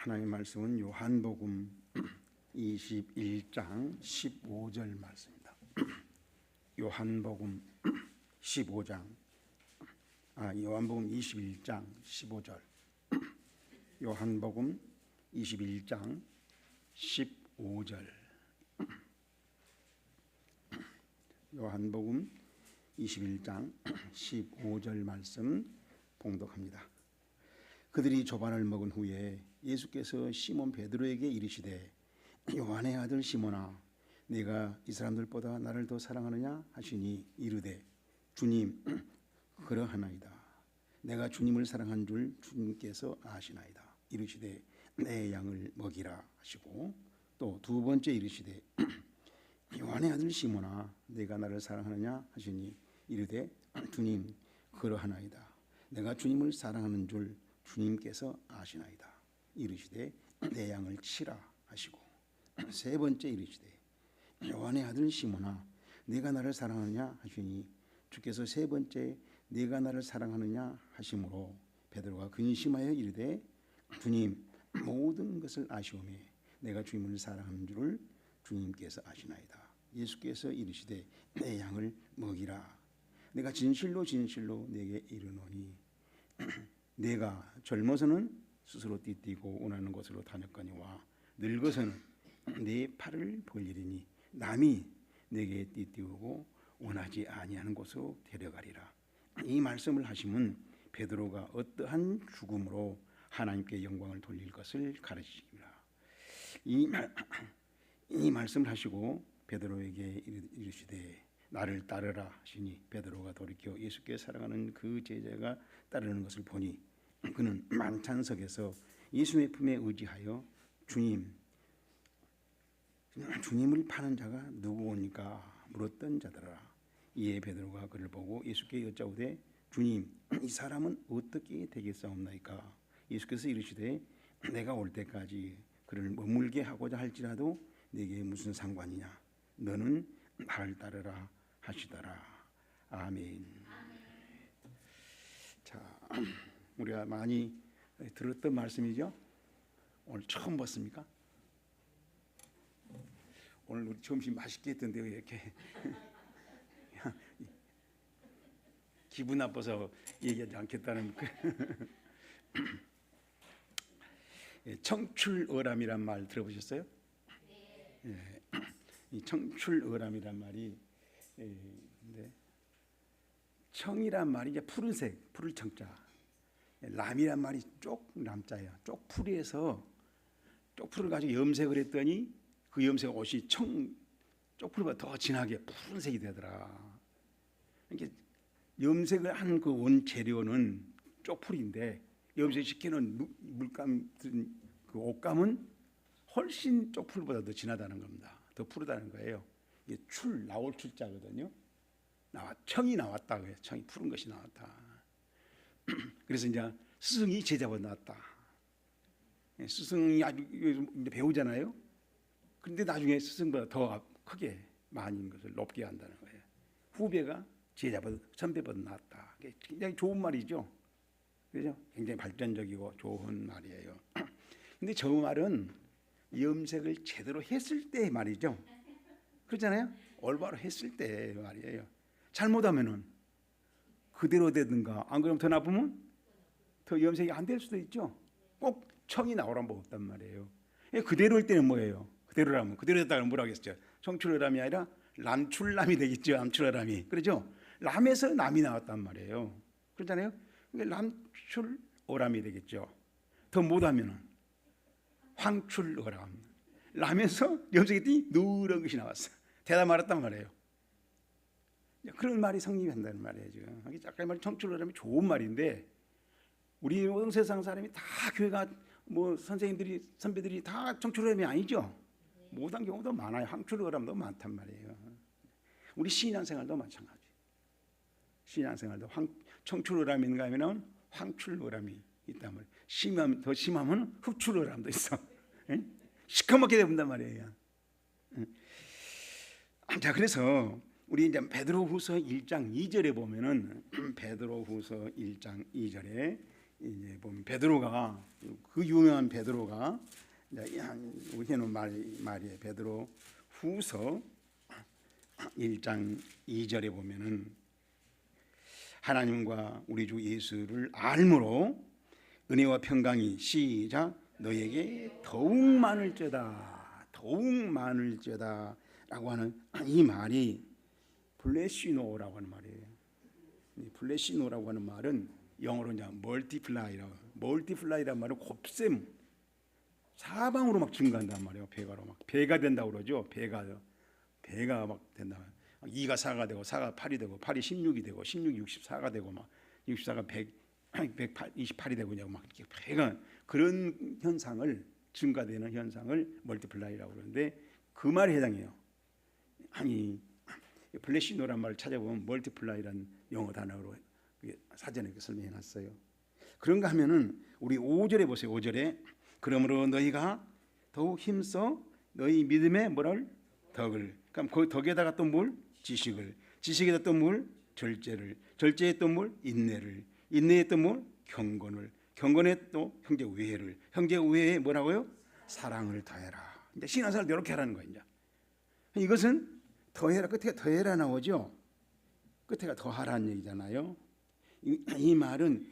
하나님 말씀은 요한복음 21장 15절 말씀입니다. 요한복음 15장 요한복음 21장 15절 요한복음 21장 15절 요한복음 21장 15절 말씀 봉독합니다. 그들이 조반을 먹은 후에 예수께서 시몬 베드로에게 이르시되 요한의 아들 시몬아 네가 이 사람들보다 나를 더 사랑하느냐 하시니 이르되 주님 그러하나이다. 내가 주님을 사랑한 줄 주님께서 아시나이다. 이르시되 내 양을 먹이라 하시고 또 두 번째 이르시되 요한의 아들 시몬아 네가 나를 사랑하느냐 하시니 이르되 주님 그러하나이다. 내가 주님을 사랑하는 줄 주님께서 아시나이다. 이르시되 내 양을 치라 하시고 세 번째 이르시되 요한의 아들 시몬아 네가 나를 사랑하느냐 하시니 주께서 세 번째 네가 나를 사랑하느냐 하심으로 베드로가 근심하여 이르되 주님 모든 것을 아시오매 내가 주님을 사랑하는 줄을 주님께서 아시나이다. 예수께서 이르시되 내 양을 먹이라. 내가 진실로 진실로 내게 이르노니 내가 젊어서는 스스로 띠띠고 원하는 곳으로 다녔거니와 늙어서는 내 팔을 벌리리니 남이 내게 띠띠우고 원하지 아니하는 곳으로 데려가리라. 이 말씀을 하시면 베드로가 어떠한 죽음으로 하나님께 영광을 돌릴 것을 가르치십니다. 이 말씀을 하시고 베드로에게 이르시되 나를 따르라 하시니 베드로가 돌이켜 예수께 사랑하는 그 제자가 따르는 것을 보니 그는 만찬석에서 예수의 품에 의지하여 주님을 파는 자가 누구오니까 물었던 자더라. 이에 베드로가 그를 보고 예수께 여짜오되 주님 이 사람은 어떻게 되겠사옵나이까? 예수께서 이르시되 내가 올 때까지 그를 머물게 하고자 할지라도 내게 무슨 상관이냐? 너는 나를 따르라 하시더라. 아멘. 자, 우리가 많이 들었던 말씀이죠. 오늘 처음 봤습니까? 오늘 우리 점심 맛있게 했던데요. 이렇게 기분 나빠서 얘기하지 않겠다는 청출어람이란 말 들어보셨어요? 네. 이 청출어람이란 말이 청이란 말이 이제 푸른색, 푸를 청자. 람이란 말이 쪽람자예요. 쪽풀이에서 쪽풀을 가지고 염색을 했더니 그 염색 옷이 쪽풀보다 더 진하게 푸른색이 되더라. 이렇게 염색을 한 그 원재료는 쪽풀인데 염색시키는 물감 그 옷감은 훨씬 쪽풀보다 더 진하다는 겁니다. 더 푸르다는 거예요. 이게 나올 출자거든요. 청이 나왔다 그래요. 청이 푸른 것이 나왔다. 그래서 이제 스승이 제자보다 낫다. 스승이 아주 배우잖아요. 그런데 나중에 스승보다 더 크게 많은 것을 높게 한다는 거예요. 후배가 제자보다 선배보다 낫다. 굉장히 좋은 말이죠. 그죠? 굉장히 발전적이고 좋은 말이에요. 근데 저 말은 염색을 제대로 했을 때 말이죠. 그렇잖아요. 올바로 했을 때 말이에요. 잘못하면은 그대로 되든가 안 그러면 더 나쁘면 더 염색이 안 될 수도 있죠. 꼭 청이 나오란 법 없단 말이에요. 그대로일 때는 뭐예요? 그대로라면 그대로 됐다면 뭐라고 했었죠? 청출어람이 아니라 람출람이 되겠죠. 람출어람이. 그렇죠? 람에서 남이 나왔단 말이에요. 그렇잖아요. 람출어람이 되겠죠. 더 못하면은 황출어람. 람에서 염색이 누런 것이 나왔어. 대답 말았단 말이에요. 그런 말이 성립한다는 말이에요. 지금 아까 말 청출어람이 좋은 말인데 우리 모든 세상 사람이 다 교회가 뭐 선생님들이 선배들이 다 청출어람이 아니죠. 못한 경우도 많아요. 황출어람도 많단 말이에요. 우리 신앙생활도 마찬가지. 신앙생활도 청출어람인가 하면 황출어람이 있단 말이에요. 더 심하면 흡출어람도 있어. 시커멓게 된단 말이에요. 자, 그래서 우리 이제 베드로후서 1장 2절에 보면은 베드로후서 1장 2절에 이제 보면 베드로가 그 유명한 베드로가 우리는 말이에요. 베드로 후서 1장 2절에 보면은 하나님과 우리 주 예수를 알므로 은혜와 평강이 시작 너에게 더욱 많을지어다 더욱 많을지어다라고 하는 이 말이 블레시노라고 하는 말이에요. 블레시노라고 하는 말은 영어로 이제 멀티플라이라는 말은 곱셈 사방으로 막 증가한단 말이에요. 배가로 막 배가 된다고 그러죠. 배가 막 된다. 2가 4가 되고 4가 8이 되고 8이 16이 되고 16이 64가 되고 막 64가 128이 되고 막 이렇게 배가 그런 현상을 증가되는 현상을 멀티플라이라고 그러는데 그 말에 해당해요. 아니 블레시노란 말을 찾아보면 멀티플라이라는 영어 단어로 사전에 설명해 놨어요. 그런가 하면은 우리 5절에 보세요. 5절에 그러므로 너희가 더욱 힘써 너희 믿음의 뭐를 덕을 그럼 그 덕에다가 또 뭘 지식을 지식에다 또 뭘 절제를 절제에 또 뭘 인내를 인내에 또 뭘 경건을 경건에 또 형제 우애를 형제 우애에 뭐라고요? 사랑을 더해라. 이제 신앙생활 이렇게 하라는 거예요. 이제 이것은 더해라 끝에 더해라 나오죠. 끝에가 더하라는 얘기잖아요. 이 말은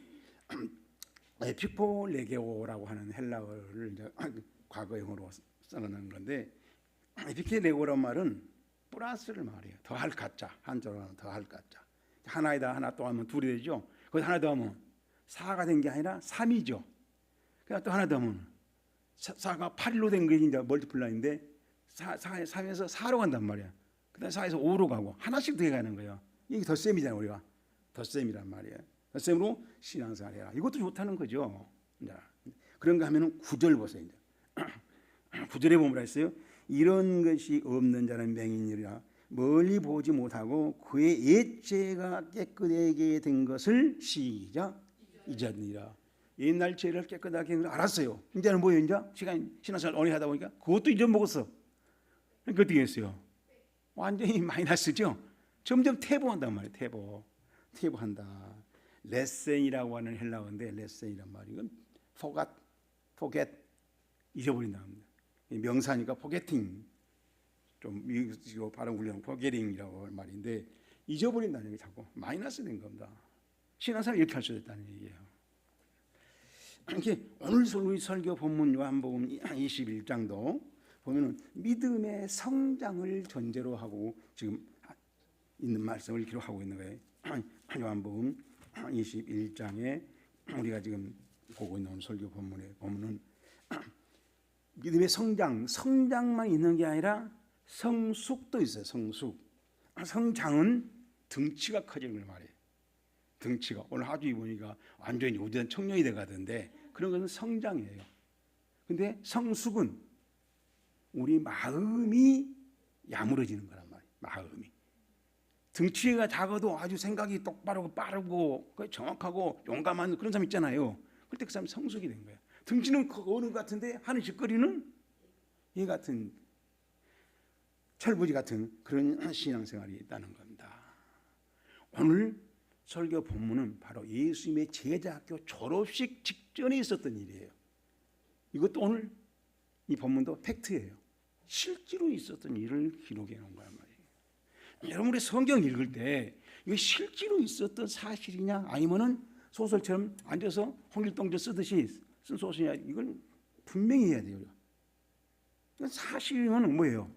에피폴레게오라고 하는 헬라어를 이제 과거형으로 써놓는 건데 에피폴레게오란 말은 플러스를 말해요. 더할 가짜 한자로 하면 더할 가짜 하나에다 하나 또 하면 둘이 되죠. 거기서 하나 더 하면 4가 된 게 아니라 3이죠. 그러니까 또 하나 더 하면 4가 8로 된 게 이제 멀티플라이인데 3에서 4로 간단 말이야. 그 다음에 4에서 5로 가고 하나씩 더 가는 거예요. 이게 덧셈이잖아요. 우리가 덧셈이란 말이에요. 덧셈으로 신앙생활 해라. 이것도 좋다는 거죠. 그런가 하면은 9절 보세요. 이제 9절에 보면 뭐라 했어요? 이런 것이 없는 자는 맹인이라 멀리 보지 못하고 그의 옛죄가 깨끗하게 된 것을 시작 잊었느니라. 옛날 죄를 깨끗하게 된 걸 알았어요. 이제는 뭐예요? 이제 신앙생활 오래 하다 보니까 그것도 잊어먹었어. 그러니까 어떻게 했어요? 완전히 마이너스죠. 점점 퇴보한단 말이에요. 퇴보한다. 레센이라고 하는 헬라어인데 레센이란 말이 이건 forget 잊어버린다 합니다. 명사니까 forgetting 좀 이거 발음 훈련 forgetting이라고 하는 말인데 잊어버린다는 게 자꾸 마이너스 된 겁니다. 신앙생활 이렇게 할 수 있다는 얘기예요. 이렇게 오늘 설교 본문 요한복음 21장도 보면은 믿음의 성장을 전제로 하고 지금 있는 말씀을 기록하고 있는 거예요. 요한복음 21장에 우리가 지금 보고 있는 설교 본문에 보면은 믿음의 성장만 있는 게 아니라 성숙도 있어요. 성장은 등치가 커지는 걸 말해요. 등치가 오늘 하주 입으니까 완전히 우대한 청년이 돼 가던데 그런 것은 성장이에요. 근데 성숙은 우리 마음이 야무러지는 거란 말이에요. 마음이 등치가 작아도 아주 생각이 똑바르고 빠르고 정확하고 용감한 그런 사람 있잖아요. 그때 그 사람이 성숙이 된 거예요. 등치는 어느 것 같은데 하는 짓거리는 이 같은 철부지 같은 그런 신앙생활이 있다는 겁니다. 오늘 설교 본문은 바로 예수님의 제자학교 졸업식 직전에 있었던 일이에요. 이것도 오늘 이 본문도 팩트예요. 실제로 있었던 일을 기록해 놓은 거란 말이에요. 여러분이 성경 읽을 때 이게 실제로 있었던 사실이냐 아니면은 소설처럼 앉아서 홍길동전 쓰듯이 쓴 소설이냐 이건 분명히 해야 돼요. 사실은 뭐예요?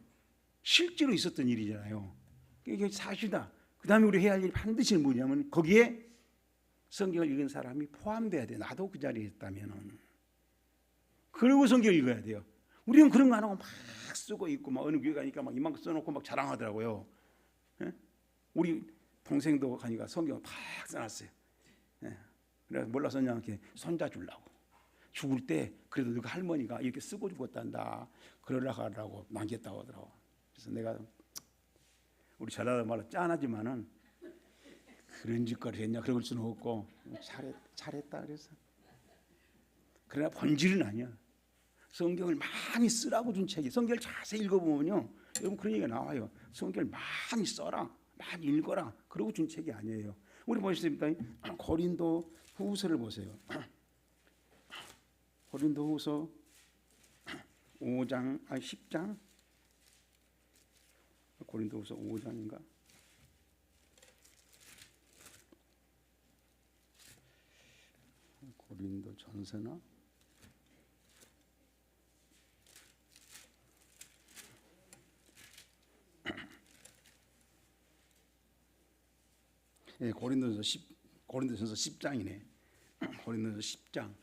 실제로 있었던 일이잖아요. 이게 사실이다. 그 다음에 우리 해야 할 일이 반드시 뭐냐면 거기에 성경을 읽은 사람이 포함돼야 돼요. 나도 그 자리에 있다면은. 그리고 성경을 읽어야 돼요. 우리는 그런 거 안 하고 막 쓰고 있고 막 어느 교회 가니까 막 이만큼 써놓고 막 자랑하더라고요. 예? 우리 동생도 가니까 성경을 팍 써놨어요. 예. 그래서 몰라 썼냐 이렇게 손자 주려고. 죽을 때 그래도 너가 할머니가 이렇게 쓰고 죽었단다. 그러려고 하라고 남겼다고 하더라고. 그래서 내가 우리 전라도 말로 짠하지만은 그런 짓거리 했냐 그럴 수는 없고 잘했다 그래서. 그러나 본질은 아니야. 성경을 많이 쓰라고 준 책이 성경을 자세히 읽어보면요 여러분 그런 얘기가 나와요. 성경을 많이 써라 많이 읽어라 그러고 준 책이 아니에요. 우리 보시겠습니까? 고린도 후서를 보세요. 고린도후서 10장 고린도후서 5장인가? 고린도 전서나? 예, 고린도전서 10장이네. 고린도전서 10장.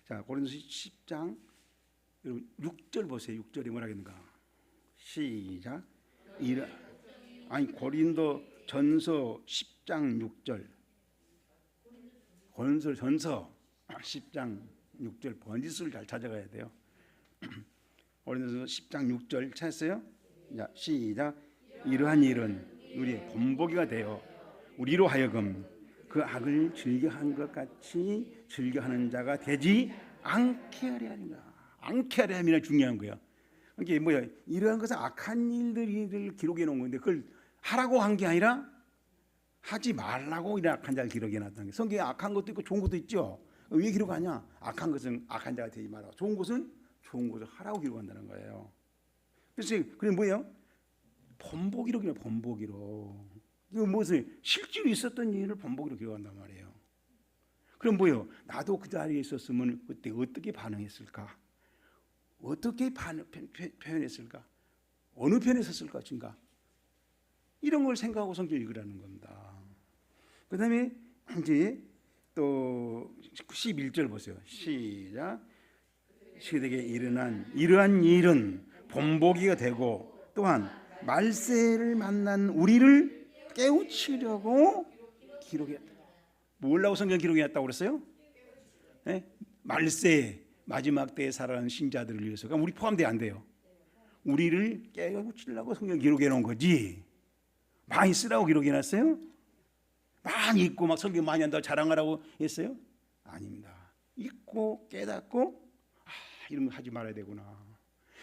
자, 고린도전서 10장 6절 보세요. 6절이 뭐라겠는가? 시작. 고린도 전서 10장 6절. 고린도 전서 10장 6절 번지수를 잘 찾아가야 돼요. 고린도전서 10장 6절 찾았어요? 자, 시작. 이러한 일은 우리의 본보기가 되어 우리로 하여금 그 악을 즐겨한 것 같이 즐겨하는 자가 되지 않게 하려 함이라. 않게 하려 함이라 중요한 거야. 이게 뭐야? 이러한 것은 악한 일들을 기록해 놓은 건데 그걸 하라고 한 게 아니라 하지 말라고 이런 악한 자를 기록해 놨다는 게. 성경에 악한 것도 있고 좋은 것도 있죠. 왜 기록하냐? 악한 것은 악한 자가 되지 말라. 좋은 것은 좋은 것을 하라고 기록한다는 거예요. 그래서 그게 뭐예요? 본보기로 기록. 본보기로. 이거 무슨 실제로 있었던 일을 본보기로 기록한단 말이에요. 그럼 뭐예요? 나도 그 자리에 있었으면 그때 어떻게 반응했을까? 어떻게 표현했을까? 어느 편에 섰을 것인가? 이런 걸 생각하고 성경 읽으라는 겁니다. 그 다음에 이제 또 11절 보세요. 시작. 그들에게 일어난 이러한 일은 본보기가 되고 또한 말세를 만난 우리를 깨우치려고 기록했다. 뭐라고 성경 기록했다고 그랬어요? 네? 말세 마지막 때에 살아가는 신자들을 위해서. 그러니까 우리 포함돼 안 돼요. 우리를 깨우치려고 성경 기록해 놓은 거지. 많이 쓰라고 기록해 놨어요? 많이 읽고 막 성경 많이 한다고 자랑하라고 했어요? 아닙니다. 읽고 깨닫고 이런 거 하지 말아야 되구나.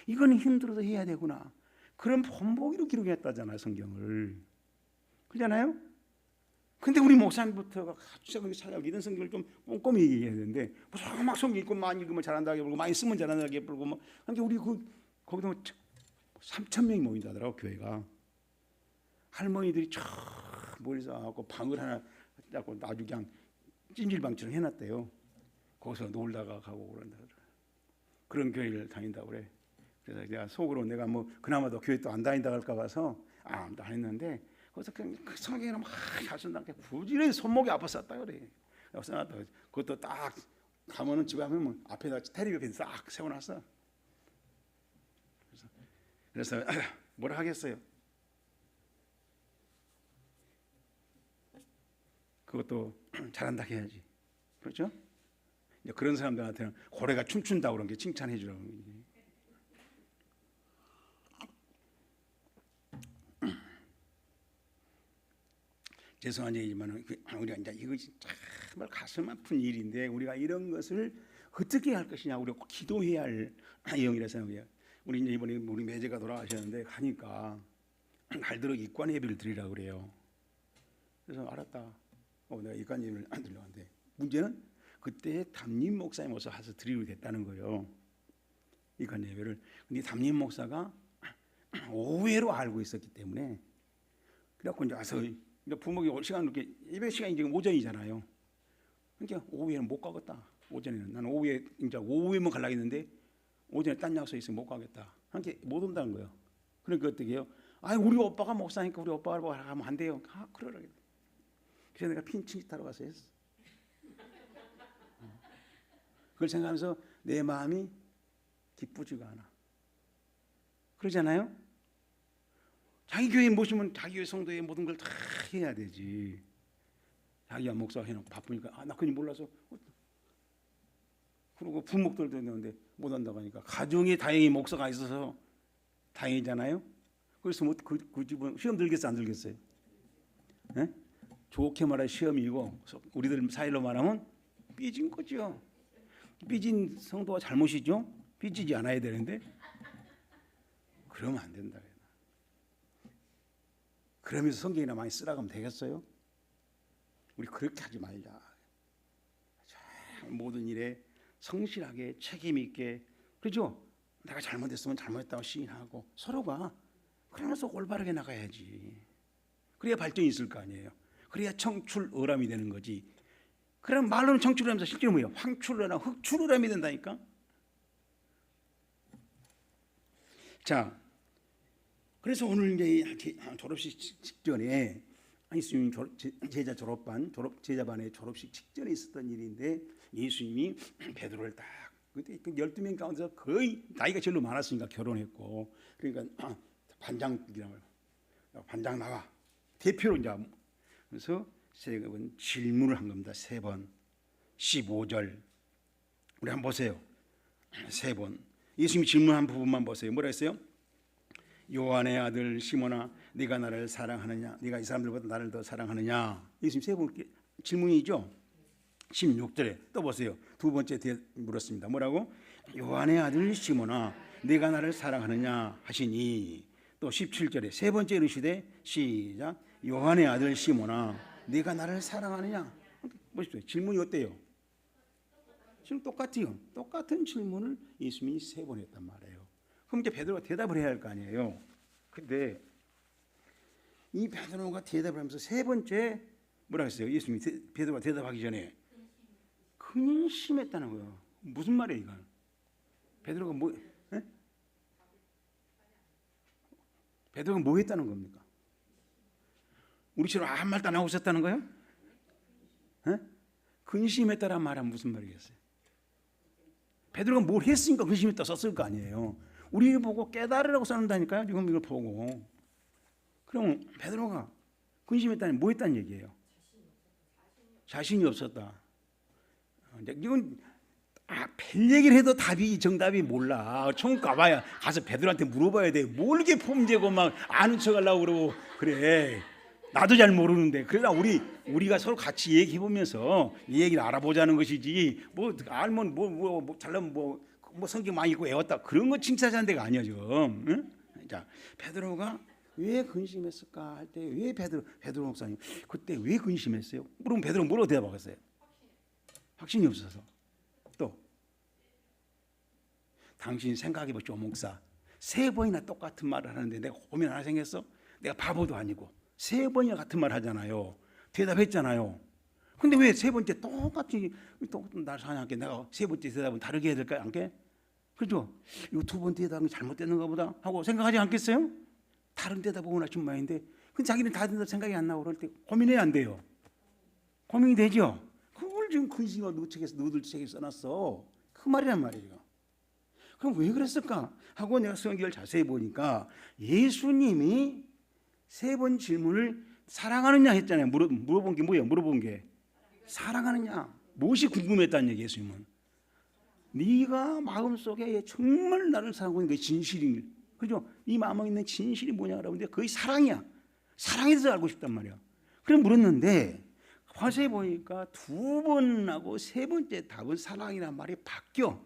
이거는 힘들어도 해야 되구나. 그런 본보기로 기록했다잖아요, 성경을. 그렇잖아요? 근데 우리 목사님부터가 갑자기 찾아오고 이런 성경을 좀 꼼꼼히 얘기해야 되는데 무슨 막 성경 읽고 많이 읽으면 잘한다고 부르고 많이 쓰면 잘한다고 부르고 뭐. 그러니까 우리 거기도 3,000명이 모인다더라고, 교회가. 할머니들이 쫙 모여서 하고 방을 하나 잡고 아주 그냥 찜질방처럼 해놨대요. 거기서 놀다가 가고 그런다. 그런 교회를 다닌다고 그래. 그래서 내가 속으로 내가 뭐 그나마도 교회 또 안 다닌다 할까 봐서 안 했는데 거기서 그 성경을 막 잘 쓴다니까 부지런히 손목이 아팠었다 그래. 써놨다. 그것도 딱 가면은 집에 가면 앞에다 테레비 옆에 싹 세워놨어. 그래서 뭐라 하겠어요? 그것도 잘한다 해야지. 그렇죠? 이제 그런 사람들한테는 고래가 춤춘다고 그런 게 칭찬해 주라는 거지. 죄송한 얘기지만 우리가 이제 이것이 정말 가슴 아픈 일인데 우리가 이런 것을 어떻게 할 것이냐 우리가 꼭 기도해야 할 내용이라 생각해요. 우리 이제 이번에 우리 매제가 돌아가셨는데 가니까 날들어 입관 예배를 드리라고 그래요. 그래서 알았다. 내가 입관 예배를 안 드리려고 하는데 문제는 그때 담임 목사님 와서 와서 드리게 됐다는 거예요. 입관 예배를. 근데 담임 목사가 오해로 알고 있었기 때문에 그래갖고 이제 와서 부목이 올 시간 이렇게 예배 시간이 지금 오전이잖아요. 그러니까 오후에는 못 가겠다. 오전에는 나는 오후에만 가려고 했는데 오전에 딴 약속 있으면 못 가겠다. 그러니까 못 온다는 거예요. 그러니까 어떻게 해요? 우리 오빠가 목사니까 우리 오빠가 가면 안 돼요. 그러라. 그래서 내가 핀치 타러 가서 했어. 그걸 생각하면서 내 마음이 기쁘지가 않아. 그러잖아요? 자기 교회에 모시면 자기 교회 성도의 모든 걸 다 해야 되지. 자기가 목사 해놓고 바쁘니까 나 그니 몰라서. 그리고 부목들도 있는데 못 한다고 하니까 가정에 다행히 목사가 있어서 다행이잖아요. 그래서 뭐 그 집은 시험 들겠어 안 들겠어요? 네? 좋게 말해 시험이고 우리들 사이로 말하면 삐진 거죠. 삐진 성도가 잘못이죠. 삐지지 않아야 되는데 그러면 안 된다. 그러면서 성경이나 많이 쓰라고 하면 되겠어요? 우리 그렇게 하지 말자. 모든 일에 성실하게 책임 있게, 그렇죠? 내가 잘못했으면 잘못했다고 시인하고 서로가 그러면서 올바르게 나가야지. 그래야 발전이 있을 거 아니에요. 그래야 청출어람이 되는 거지. 그럼 말로는 청출어람이면서 실제로 뭐예요? 황출어람, 흑출어람이 된다니까. 자, 그래서 오늘 이제 졸업식 직전에 예수님 제자 제자반의 졸업식 직전에 있었던 일인데, 예수님이 베드로를 딱 그때 12명 가운데서 거의 나이가 제일 많았으니까 결혼했고, 그러니까 반장 나와 대표로 이제. 그래서 세 번 질문을 한 겁니다. 3번 15절 우리 한번 보세요. 3번 예수님이 질문한 부분만 보세요. 뭐라 했어요? 요한의 아들 시몬아, 네가 나를 사랑하느냐? 네가 이 사람들보다 나를 더 사랑하느냐? 예수님 3번 질문이죠. 16절에 또 보세요. 두 번째 물었습니다. 뭐라고? 요한의 아들 시몬아, 네가 나를 사랑하느냐 하시니. 또 17절에 세 번째 이르시되, 시작, 요한의 아들 시몬아, 네가 나를 사랑하느냐? 보십시오. 질문이 어때요? 지금 똑같아요. 똑같은 질문을 예수님이 3번 했단 말이에요. 그럼 이제 베드로가 대답을 해야 할 거 아니에요. 근데 이 베드로가 대답을 하면서 3번째 뭐라 했어요? 예수님이 베드로가 대답하기 전에 근심했다는 거예요. 무슨 말이에요, 이건? 베드로가 베드로가 뭐 했다는 겁니까? 우리처럼 아무 말도 안 하고 있었다는 거예요? 근심했다란 말은 무슨 말이겠어요? 베드로가 뭘 했으니까 근심했다 썼을 거 아니에요. 우리를 보고 깨달으라고 써놓는다니까요. 지금 이걸 보고. 그럼 베드로가 근심했다니 뭐 했다는 얘기예요? 자신이 없었다. 이건 별 얘기를 해도 정답이 몰라. 처음 가봐야 가서 베드로한테 물어봐야 돼. 뭘 이렇게 폼재고 막 아는 척하려고 그러고 그래. 나도 잘 모르는데. 그러나 우리가 서로 같이 얘기해 보면서 이 얘기를 알아보자는 것이지. 뭐 알면 잘나면 뭐 성경 많이 읽고 외웠다 그런 거 칭찬하는 데가 아니야 지금. 응? 자, 베드로가 왜 근심했을까 할 때 왜 베드로 목사님 그때 왜 근심했어요? 물으면 베드로 뭐라고 대답하겠어요? 확신이 없어서. 또 당신 생각해봐, 조 목사. 3번이나 똑같은 말을 하는데 내가 고민 하나 생겼어? 내가 바보도 아니고 3번이나 같은 말 하잖아요. 대답했잖아요. 근데 왜 3번째 똑같이 날 사냥할게? 내가 3번째 대답은 다르게 해야 될까요? 않게? 그렇죠? 이거 2번 대답은 잘못됐는가 보다 하고 생각하지 않겠어요? 다른 대답은 원하신 모양인데 근데 자기는 다른 대답 생각이 안 나고 그럴 때 고민해야 안 돼요. 고민이 되죠? 그걸 지금 근심과 너들 책에 써놨어. 그 말이란 말이에요. 그럼 왜 그랬을까? 하고 내가 성경을 자세히 보니까 예수님이 3번 질문을 사랑하느냐 했잖아요. 물어본 게 뭐예요? 물어본 게 사랑하느냐. 무엇이 궁금했다는 얘기예요. 예수님은 네가 마음속에 정말 나를 사랑하는 게 진실인, 그죠? 이 마음에 있는 진실이 뭐냐라고 하는데 그게 사랑이야. 사랑에 대해서 알고 싶단 말이야. 그래 물었는데 화세에 보니까 2번하고 3번째 답은 사랑이란 말이 바뀌어.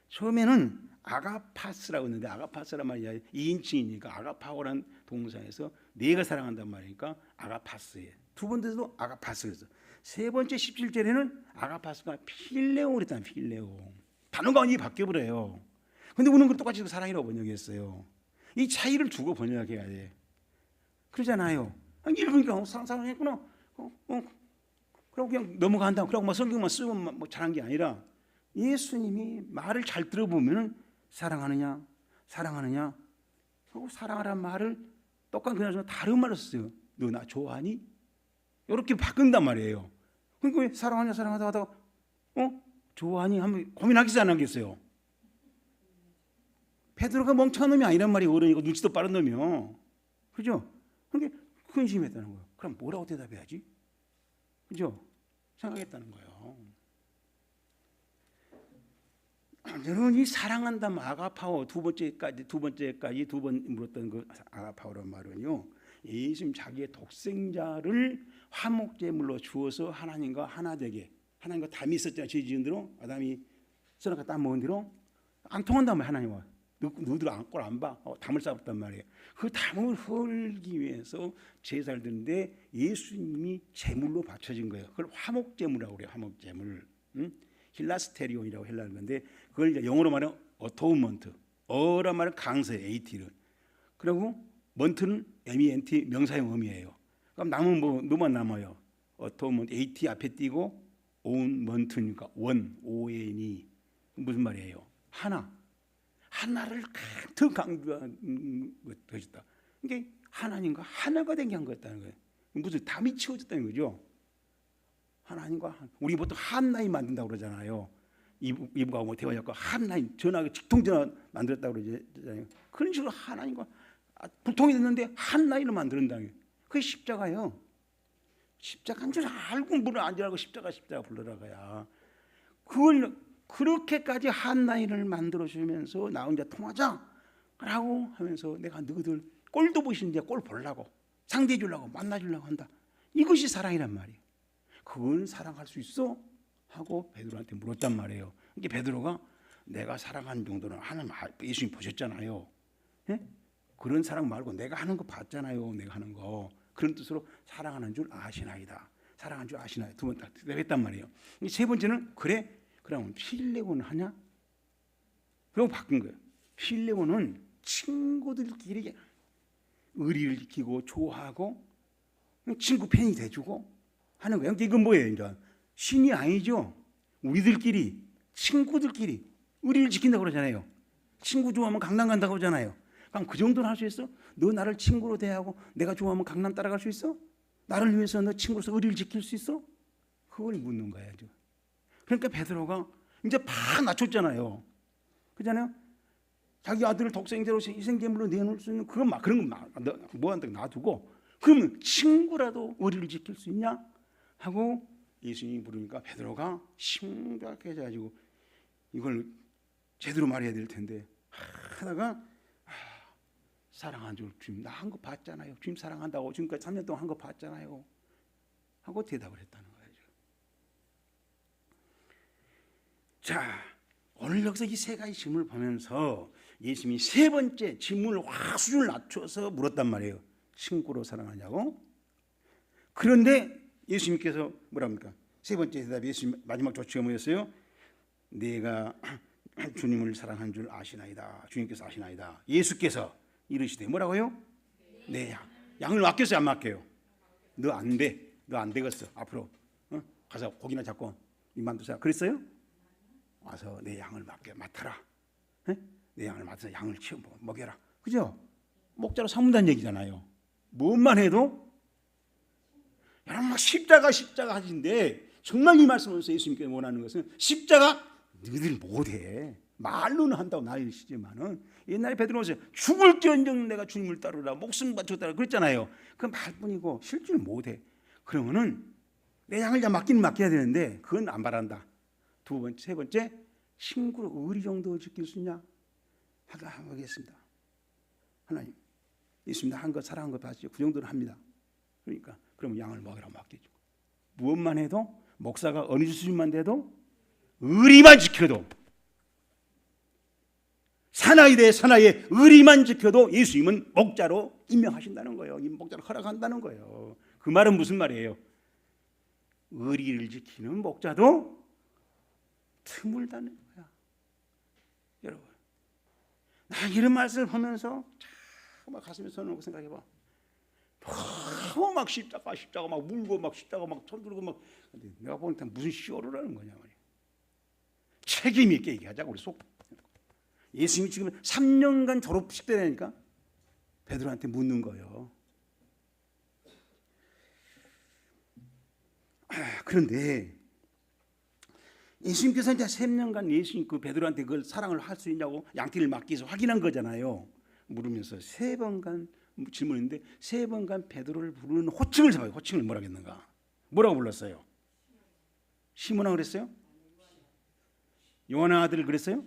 처음에는 아가파스라고 했는데 아가파스란 말이 2인칭이니까 아가파오란 동사에서 내가 사랑한단 말이니까 아가파스예요. 2번째도 아가파스였어. 3번째 17절에는 아가파스가 필레오 그랬잖아요. 필레오. 단어가 완전히 바뀌어버려요. 근데 우리는 그걸 똑같이 사랑이라고 번역했어요. 이 차이를 두고 번역해야 돼. 그러잖아요. 읽으니까 사랑했구나. 그러고 그냥 넘어간다. 그러고 막 성경만 쓰고 뭐 잘한 게 아니라 예수님이 말을 잘 들어보면 사랑하느냐 하고 사랑하라는 말을 똑같은 그냥 다른 말을 썼어요. 너 나 좋아하니? 이렇게 바꾼단 말이에요. 그러니까 왜 사랑하냐 사랑하다 하다가 좋아하니 하면 고민하겠어요 안 하겠어요? 베드로가 멍청한 놈이 아니란 말이에요. 어른이고 눈치도 빠른 놈이요. 그죠? 그러니까 근심했다는 거예요. 그럼 뭐라고 대답해야지? 그죠? 생각했다는 거예요. 저는 이 사랑한다 아가파오 두 번째까지 두 번 물었던 그 아가파오란 말은요. 예수님 자기의 독생자를 화목제물로 주어서 하나님과 하나 되게, 하나님과 담이 있었잖아요. 죄 지은 대로 아담이 선악과 딱 먹은 대로 안 통한단 말이에요. 하나님과 너희들 꼴 안 봐? 담을 쌓았단 말이에요. 그 담을 헐기 위해서 제사를 드는데 예수님이 제물로 바쳐진 거예요. 그걸 화목제물이라고 그래요. 화목제물. 힐라스테리온이라고 헬라는 건데 그걸 이제 영어로 말하면 어토먼트. 어란 말은 강세, AT를. 그리고 먼트는 MENT 명사형 어미예요. 그럼 남은 뭐만 남아요? 어토먼트 AT 앞에 띄고 온 먼트니까 원 ON이 무슨 말이에요? 하나를 더 강조한 것이다. 이게 하나님과 하나가 된 게 한 거였다는 거예요. 무슨 담이 치워졌다는 거죠. 하나님과 우리 보통 한 라인 만든다고 그러잖아요. 이브가 뭐 대화하고 한 라인 전화 직통 전화 만들었다고 그러잖아요. 그런 식으로 하나님과 불통이 됐는데 한 라인을 만든다는 거예요. 그게 십자가예요. 십자가인 줄 알고 물을 안 줄 알고 십자가 불러라가야 그걸 그렇게까지 한 라인을 만들어 주면서 나 혼자 통하자라고 하면서 내가 너희들 꼴도 보시는데 꼴 보려고 상대해 주려고 만나 주려고 한다. 이것이 사랑이란 말이에요. 그건 사랑할 수 있어? 하고 베드로한테 물었단 말이에요. 이게 베드로가 내가 사랑하는 정도는 하나님 예수님 보셨잖아요. 예? 그런 사랑 말고 내가 하는 거 봤잖아요. 내가 하는 거 그런 뜻으로 사랑하는 줄 아시나이다. 사랑하는 줄 아시나요? 두 번 딱 대답했단 말이에요. 세 번째는 그래? 그러면 필레곤 하냐? 그럼 바꾼 거예요. 필레곤은 친구들끼리 의리를 지키고 좋아하고 친구 팬이 돼주고 하는 거예요. 이건 뭐예요? 이제 신이 아니죠. 우리들끼리 친구들끼리 의리를 지킨다고 그러잖아요. 친구 좋아하면 강남 간다고 그러잖아요. 그럼 그 정도는 할 수 있어? 너 나를 친구로 대하고 내가 좋아하면 강남 따라갈 수 있어? 나를 위해서 너 친구로서 의리를 지킬 수 있어? 그걸 묻는 거예요. 그러니까 베드로가 이제 팍 낮췄잖아요. 그잖아요. 자기 아들을 독생제로 희생제물로 내놓을 수 있는 그런 거 뭐한테 놔두고 그러면 친구라도 의리를 지킬 수 있냐 하고 예수님이 부르니까 베드로가 심각해져가지고 이걸 제대로 말해야 될 텐데 하다가 사랑한 줄 주님 나 한 거 봤잖아요. 주님 사랑한다고 지금까지 3년 동안 한 거 봤잖아요. 하고 대답을 했다는 거예요. 자, 오늘 여기서 이 세 가지 질문을 보면서 예수님이 세 번째 질문을 확 수준을 낮춰서 물었단 말이에요. 친구로 사랑하냐고? 그런데 예수님께서 뭐랍니까? 세 번째 대답이 예수님 마지막 조치가 뭐였어요? 내가 주님을 사랑한 줄 아시나이다. 주님께서 아시나이다. 예수께서 이르시되 뭐라고요? 내 양을 맡겼어요? 안 맡겨요? 너 안 돼. 너 안 되겠어. 앞으로 가서 고기나 잡고 이만두자. 그랬어요? 와서 내 양을 맡아라. 내 양을 맡아서 양을 치워 먹여라. 그죠? 목자로 삼는다는 얘기잖아요. 뭔만 해도 여러분 막 십자가 하신데 정말 이 말씀에서 예수님께서 원하는 것은 십자가 너희들 못해. 말로는 한다고 나이시지만은 옛날에 베드로는 죽을지언정 내가 주님을 따르라 목숨 바쳤다 그랬잖아요. 그 말뿐이고 실제로 못해. 그러면은 내 양을 다 맡겨야 되는데 그건 안 바란다. 두 번째, 세 번째 친구로 의리 정도 지킬 수 있냐? 하겠습니다. 하나님, 예수님도 한 것 사랑한 것 봐시죠. 그 정도는 합니다. 그러니까 그러면 양을 먹으라 맡겨주고 무엇만 해도 목사가 어느 수준만 돼도 의리만 지켜도 사나이 대 사나이의 의리만 지켜도 예수님은 목자로 임명하신다는 거예요. 이 목자로 허락한다는 거예요. 그 말은 무슨 말이에요? 의리를 지키는 목자도 드물다는 거야. 여러분, 나 이런 말씀을 하면서 막 가슴에 손을 놓고 생각해봐. 너무 막 십자가 막 물고 막 십자가 막 손 들고 막 근데 내가 보니까 무슨 쇼를 하는 거냐 말이야. 책임 있게 얘기하자고 우리 속. 예수님이 지금 3년간 졸업식 때라니까 베드로한테 묻는 거예요. 그런데 예수님께서 이제 3년간 예수님 그 베드로한테 그걸 사랑을 할 수 있냐고 양띠를 맡기 위해서 확인한 거잖아요. 물으면서 3번간 질문인데 3번간 베드로를 부르는 호칭을 잡아요. 호칭을 뭐라 했는가? 뭐라고 불렀어요? 시몬아 그랬어요? 요한의 아들 그랬어요?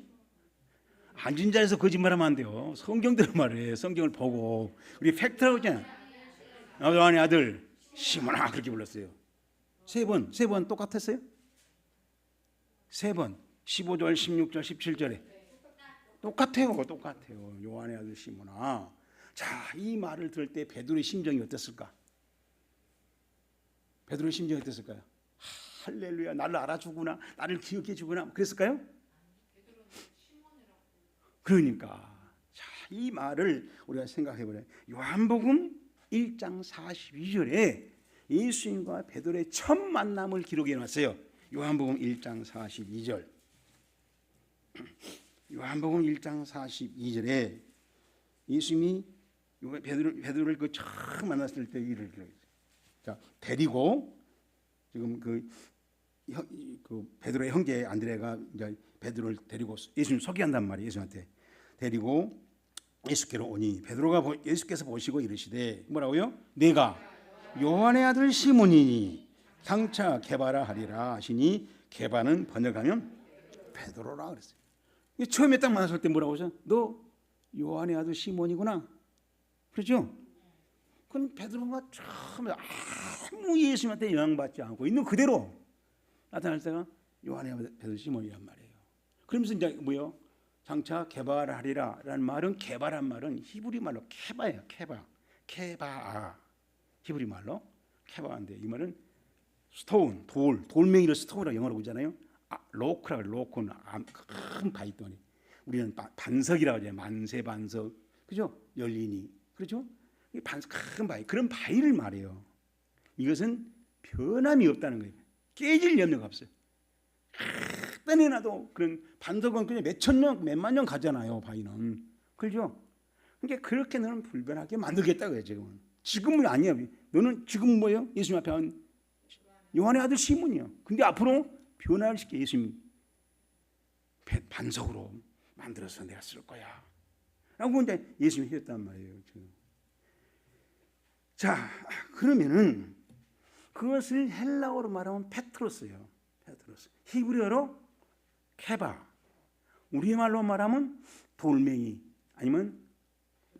앉은 자리에서 거짓말하면 안 돼요. 성경대로 말해. 성경을 보고 우리 팩트라고 했잖아요. 요한의 아들 시몬아 그렇게 불렀어요. 3번 똑같았어요? 3번 15절 16절 17절에 똑같아요. 요한의 아들 시몬아. 자, 이 말을 들을 때 베드로의 심정이 어땠을까? 베드로의 심정이 어땠을까요? 할렐루야, 나를 알아주구나, 나를 기억해 주구나, 그랬을까요? 그러니까 자, 이 말을 우리가 생각해 보래. 요한복음 1장 42절에 예수님과 베드로의 첫 만남을 기록해 놨어요. 요한복음 1장 42절. 요한복음 1장 42절에 예수님이 베드로를 그 처음 만났을 때 일을 기록했어요. 자, 데리고 지금 그 베드로의 형제 안드레가 이제 베드로를 데리고 예수님 소개한단 말이에요. 예수한테 데리고 예수께로 오니 베드로가 예수께서 보시고 이르시되 뭐라고요? 내가 요한의 아들 시몬이니 장차 게바라 하리라 하시니 게바는 번역하면 베드로라 그랬어요. 처음에 딱 만났을 때 뭐라고 하죠? 너 요한의 아들 시몬이구나. 그렇죠? 그건 베드로가 처음에 아무 예수님한테 영향받지 않고 있는 그대로 나타날 때가 요한의 아들 베드로 시몬이란 말이에요. 그러면서 이제 뭐요? 장차 게바라 하리라라는 말은 게바란 말은 히브리 말로 케바예요. 케바. 히브리 말로 케바인데 이 말은 스톤, 돌멩이를 스톤이라고 영어로 보잖아요. 로크라고 로크는 큰 바위덩어리. 우리는 반석이라고 하잖아요. 만세 반석, 그죠? 열리니, 그렇죠? 큰 바위, 그런 바위를 말해요. 이것은 변함이 없다는 거예요. 깨질 염려가 없어요. 떠내놔도 그런 반석은 그냥 몇천 년, 몇만 년 가잖아요. 바위는, 그렇죠? 그러니까 그렇게 너는 불변하게 만들겠다고요. 지금은 아니야. 너는 지금 뭐예요? 예수님 앞에 한 요한의 아들 시몬이요. 근데 앞으로 변화를 시켜 예수님 반석으로 만들어서 내가 쓸 거야 라고 이제 예수님이 했단 말이에요. 자, 그러면은 그것을 헬라어로 말하면 페트로스예요. 페트로스. 히브리어로 케바. 우리말로 말하면 돌멩이 아니면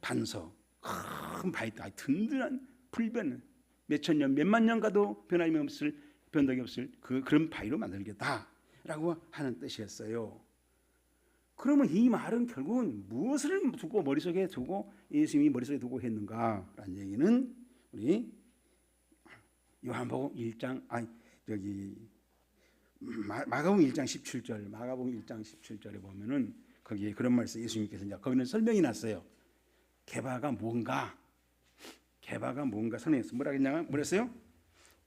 반석. 큰 바위, 든든한 불변, 몇천 년, 몇만 년 가도 변함이 없을, 변덕이 없을 그런 바위로 만들겠다라고 하는 뜻이었어요. 그러면 이 말은 결국은 무엇을 두고 머릿속에 두고 예수님이 머릿속에 두고 했는가라는 얘기는 우리 요한복음 1장 마가복음 1장 17절, 마가복음 1장 17절에 보면은 거기에 그런 말씀 예수님께서 이제 거기는 설명이 났어요. 게바가 뭔가 설명했어요. 뭐랬어요?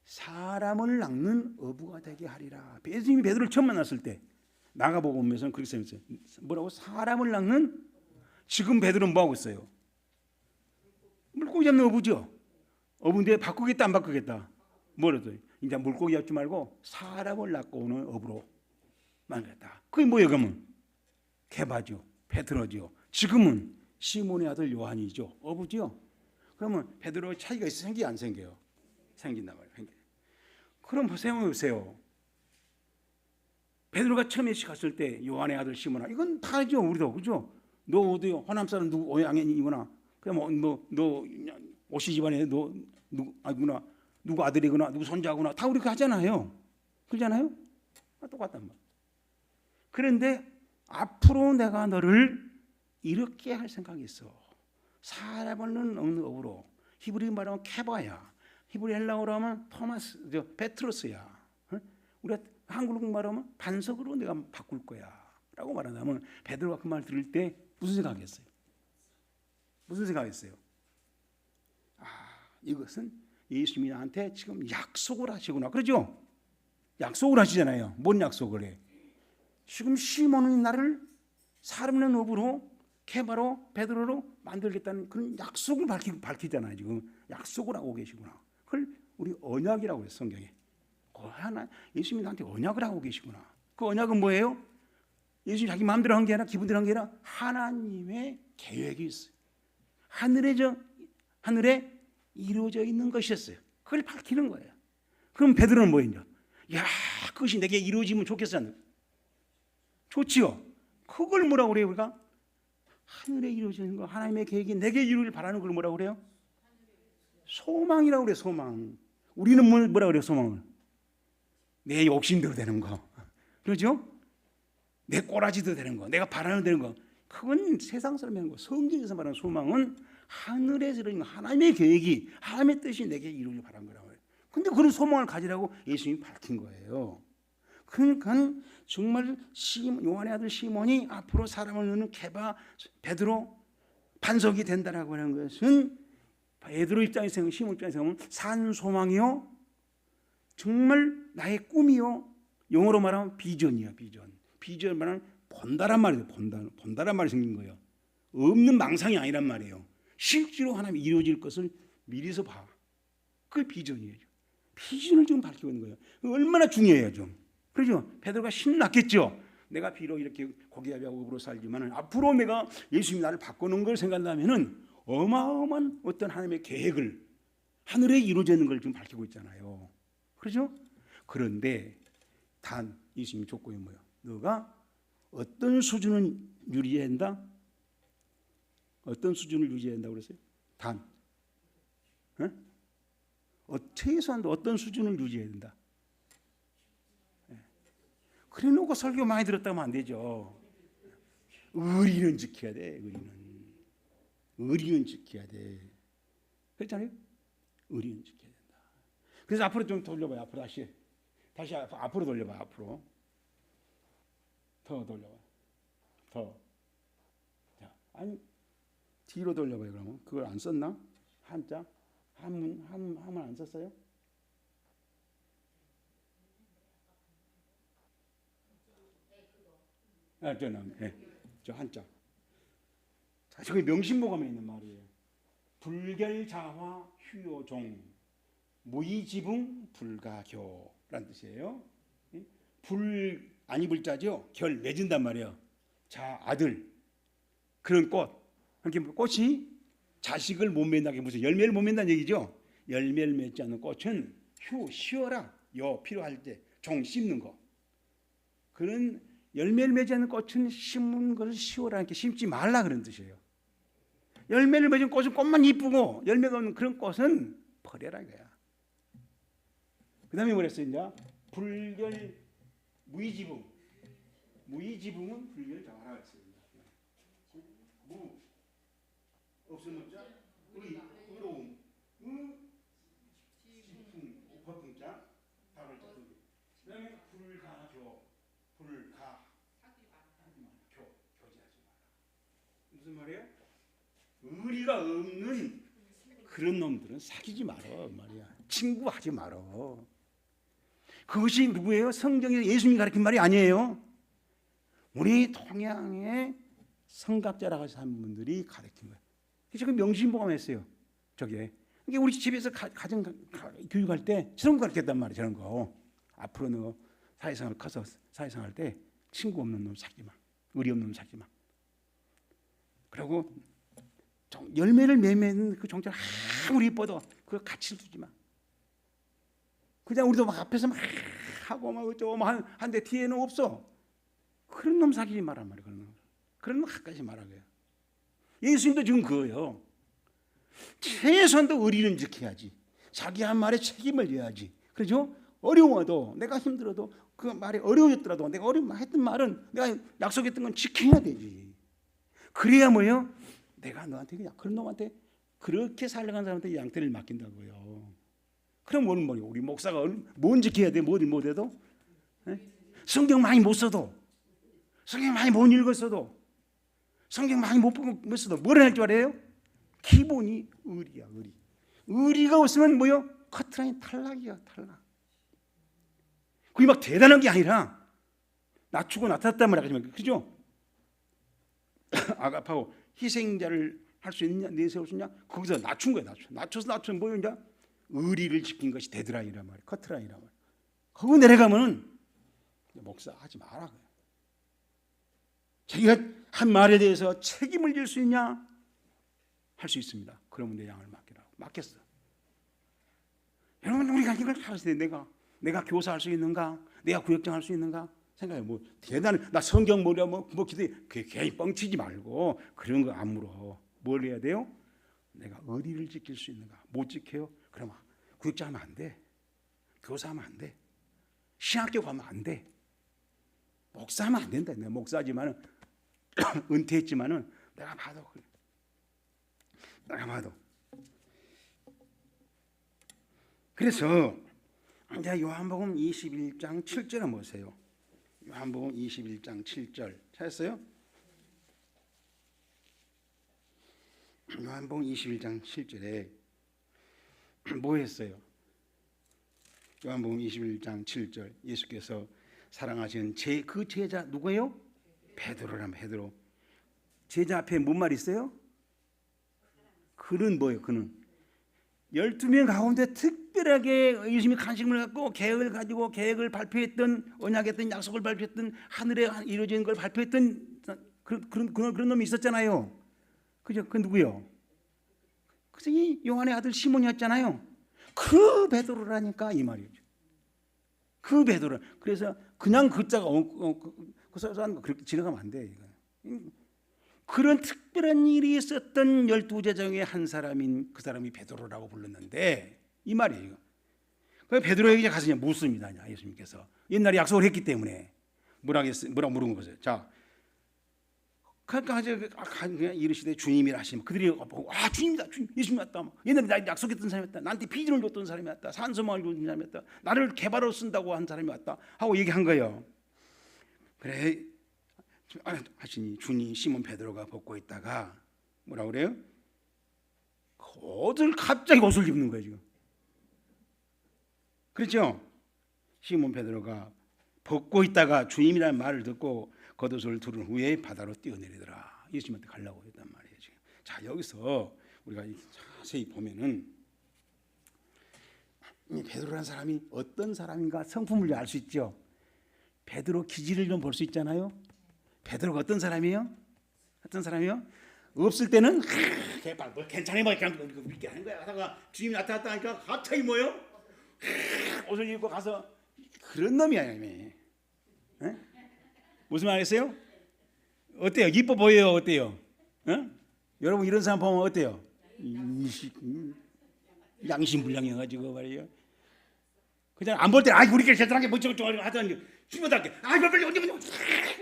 사람을 낚는 어부가 되게 하리라. 예수님이 베드로를 처음 만났을 때 마가복음에서는 그렇게 설명했어요. 뭐라고? 사람을 낚는. 지금 베드로는 뭐 하고 있어요? 물고기 잡는 어부죠. 어부인데 바꾸겠다 안 바꾸겠다? 뭐라도 이제 물고기 잡지 말고 사람을 낚고 오는 어부로 만들겠다. 그게 뭐예요? 그러면 게바죠, 베드로죠. 지금은 시몬의 아들 요한이죠, 어부죠. 그러면 베드로의 차이가 생기 안 생겨요? 생긴단 말이에요. 그럼 보세요. 베드로가 처음에 갔을 때 요한의 아들 시몬아, 이건 다 알죠, 우리도. 그죠? 너 어디 호남 사람 누구 오양이구나. 그럼 너 오시 집안에 너 누구 아구나, 누구 아들이구나, 누구 손자구나, 다 우리가 하잖아요. 그러잖아요? 똑같단 말. 그런데 앞으로 내가 너를 이렇게 할 생각이 있어. 사람을 넣는 어부로. 히브리 말하면 케바야. 히브리 헬라어로 하면 페트로스야. 우리가 한국어 말하면 반석으로 내가 바꿀 거야 라고 말한다면 베드로가 그 말 들을 때 무슨 생각했어요? 이것은 예수님이 나한테 지금 약속을 하시구나. 그러죠? 약속을 하시잖아요. 뭔 약속을 해? 지금 시몬이 나를 사람의 어부로 케바로 베드로로 만들겠다는 그런 약속을 밝히잖아요. 지금 약속을 하고 계시구나. 그걸 우리 언약이라고 해요. 성경에. 하나, 예수님이 나한테 언약을 하고 계시구나. 그 언약은 뭐예요? 예수님이 자기 마음대로 한 게 아니라 기분대로 한 게 아니라 하나님의 계획이 있어요. 하늘에 이루어져 있는 것이었어요. 그걸 밝히는 거예요. 그럼 베드로는 뭐였냐? 야, 그것이 내게 이루어지면 좋겠어. 좋지요. 그걸 뭐라고 그래요? 우리가 하늘에 이루어지는 거, 하나님의 계획이 내게 이루길 바라는 걸 뭐라고 그래요? 소망이라고 그래요. 소망. 우리는 뭐라고 그래요? 소망을 내 욕심대로 되는 거, 그렇죠? 내 꼬라지도 되는 거, 내가 바라는 되는 거, 그건 세상 사람이 하는 거. 성경에서 말하는 소망은 하늘에서 이루어진 하나님의 계획이, 하나님의 뜻이 내게 이루길 바란 거란 말이에요. 근데 그런 소망을 가지라고 예수님이 밝힌 거예요. 그러니까 정말 요한의 아들 시몬이 앞으로 사람을 넣는 케바, 베드로, 반석이 된다라고 하는 것은 베드로 입장에서, 시몬 입장에서 보면 산 소망이요, 정말 나의 꿈이요, 영어로 말하면 비전이야. 비전 말하는 본다란 말이에요. 본다란 말이 생긴 거예요. 없는 망상이 아니란 말이에요. 실제로 하나님이 이루어질 것을 미리서 봐. 그게 비전이에요. 비전을 지금 밝히고 있는 거예요. 얼마나 중요해요 좀. 그렇죠? 베드로가 신났겠죠. 내가 비록 이렇게 고기야비하고 으로 살지만 앞으로 내가 예수님이 나를 바꾸는 걸 생각한다면은 어마어마한 어떤 하나님의 계획을, 하늘에 이루어져 있는 걸 지금 밝히고 있잖아요. 그렇죠? 그런데 단 예수님의 조건이 뭐예요? 너가 어떤 수준을 유지해야 한다? 어떤 수준을 유지해야 한다고 그랬어요? 단. 최소한도 어떤 수준을 유지해야 된다? 그래 놓고 설교 많이 들었다면 안 되죠. 의리는 지켜야 돼. 의리는 지켜야 돼. 그렇잖아요. 의리는 지켜야 된다. 그래서 앞으로 좀 돌려봐요. 앞으로 다시 앞으로 돌려봐요. 앞으로 더 돌려봐요. 더. 자, 아니 뒤로 돌려봐요. 그러면 그걸 안 썼나? 한자 한문 안 썼어요? 저 한자. 자, 저기 명심보감에 있는 말이에요. 불결자화 휴요종 무의지붕 불가교라는 뜻이에요. 불 아니 불자죠. 결 맺은단 말이에요. 자, 아들 그런 꽃. 그렇게 꽃이 자식을 못 맺는다는 게 무슨 열매를 못 맺는다는 얘기죠. 열매를 맺지 않는 꽃은 쉬어라. 필요할 때 종 씹는 거. 그런 열매를 맺지 않는 꽃은 심은 것을 쉬어라. 이렇게 심지 말라 그런 뜻이에요. 열매를 맺은 꽃은 꽃만 이쁘고 열매가 없는 그런 꽃은 버려라 이거야. 그 다음에 뭐랬어요? 이제 불결 무의지붕. 무의지붕은 불결자화라 했어요. 무 없음 없자 의로움 지붕 거품자 답을 그 다음에 불가교 교제하지 마라. 무슨 말이에요? 의리가 없는 그런 놈들은 사귀지 말어 말이야. 친구하지 말어. 그것이 누구예요? 성경에서 예수님이 가르친 말이 아니에요. 우리 동양의 성각자라고 하는 분들이 가르친 거예요. 지금 명심보감했어요. 저게. 그러니까 우리 집에서 가정 교육할 때 저런 거 가르쳤단 말이에요. 저런 거. 앞으로 너 사회생활 커서 사회생활 때 친구 없는 놈 사귀지 마. 의리 없는 놈 사귀지 마. 그리고 열매를 맺는 그 종자를 아무리 이뻐도 그거 가치를 두지 마. 그냥 우리도 막 앞에서 막 하고 막 어쩌고 한데 뒤에는 없어. 그런 놈 사귀지 말란 말이에요. 그런 놈 가까이 말하고요. 예수님도 지금 그거예요. 최소한도 의리는 지켜야지. 자기 한 말에 책임을 져야지. 그렇죠? 어려워도 내가 힘들어도 그 말이 어려워졌더라도 내가 했던 말은 내가 약속했던 건 지켜야 되지. 그래야 뭐예요? 내가 너한테 그냥 그런 놈한테 그렇게 살려간 사람한테 양떼를 맡긴다고요. 그럼 뭐는 뭐예요? 우리 목사가 뭔 지켜야 돼? 뭘 못해도? 성경 많이 못 써도, 성경 많이 못 읽었어도, 성경 많이 못 써도 뭘 할 줄 알아요? 기본이 의리야. 의리가 없으면 뭐요? 커트라인 탈락이야. 탈락. 그게 막 대단한 게 아니라 낮추고 나타났단 말이야. 그죠? 아가파고 희생자를 할 수 있느냐, 내세울 수 있냐? 거기서 낮춘 거야. 낮춰서 뭐요? 이제 의리를 지킨 것이 데드라인이란 말이야. 커트라인이란 말이야. 거기 내려가면은 목사 하지 마라. 자기가 한 말에 대해서 책임을 질 수 있냐? 할 수 있습니다. 그러면 내 양을 맡기라고. 맡겼어. 여러분 우리가 이걸 하실 때 내가 교사할 수 있는가? 내가 구역장 할 수 있는가? 생각해. 뭐 대단한 나 성경 뭐냐 뭐 기도해. 그게 괜히 뻥치지 말고 그런 거 안 물어. 뭘 해야 돼요? 내가 의리를 지킬 수 있는가? 못 지켜요? 그러면 구역장 하면 안 돼. 교사하면 안 돼. 신학교 가면 안 돼. 목사하면 안 된다. 내가 목사지만은 은퇴했지만은 내가 봐도 그래서 이제 요한복음 21장 7절에 보세요. 요한복음 21장 7절 찾았어요? 요한복음 21장 7절에 뭐 했어요? 요한복음 21장 7절 예수께서 사랑하신 그 제자 누구예요? 베드로라면 베드로. 제자 앞에 뭔 말 있어요? 그는 뭐예요? 그는 12명 가운데 특별하게 예수님이 관심을 갖고 계획을 가지고 계획을 발표했던, 언약했던, 약속을 발표했던, 하늘에 이루어진 걸 발표했던 그런 놈이 있었잖아요. 그죠? 그 누구요? 그래서 이 요한의 아들 시몬이었잖아요. 그 베드로라니까 이 말이죠. 그 베드로. 그래서 그냥 그자가 그 사람 그렇게 지나가면 안 돼. 이거. 그런 특별한 일이 있었던 12제자 중에 한 사람인 그 사람이 베드로라고 불렀는데 이 말이에요. 그 베드로에게 가서 묻습니다. 예수님께서 옛날에 약속을 했기 때문에 뭐라고 물은 거죠. 자, 그러니까 그냥 이르시되 주님이라 하시면 그들이 주님이다, 주님, 예수님 왔다. 옛날에 나 약속했던 사람이 왔다. 나한테 비전을 줬던 사람이 왔다. 산소망을 줬던 사람이 왔다. 나를 개발로 쓴다고 한 사람이 왔다 하고 얘기한 거예요. 그래 하시니 주님 시몬 베드로가 벗고 있다가 뭐라 그래요? 옷을 갑자기 옷을 입는 거예요 지금. 그렇죠? 시몬 베드로가 벗고 있다가 주님이라는 말을 듣고 겉옷을 두른 후에 바다로 뛰어내리더라. 예수님한테 가려고 했단 말이에요 지금. 자, 여기서 우리가 자세히 보면은 이 베드로라는 사람이 어떤 사람인가 성품을 알 수 있죠. 베드로 기질을 좀 볼 수 있잖아요. 베드로가 어떤 사람이에요? 없을 때는 뭐 괜찮아 뭐 그냥 이렇게 하는 거야. 하다가 주님이 나타났다 하니까 갑자기 뭐요? 옷을 입고 가서 그런 놈이야. 에? 무슨 말이겠어요? 어때요? 이뻐 보여요? 어때요? 여러분 이런 사람 보면 어때요? 양심불량해가지고 말이에요. 그냥 안 볼 때 우리끼리 제대로하게 멋지고 하더니 주님한테 빨리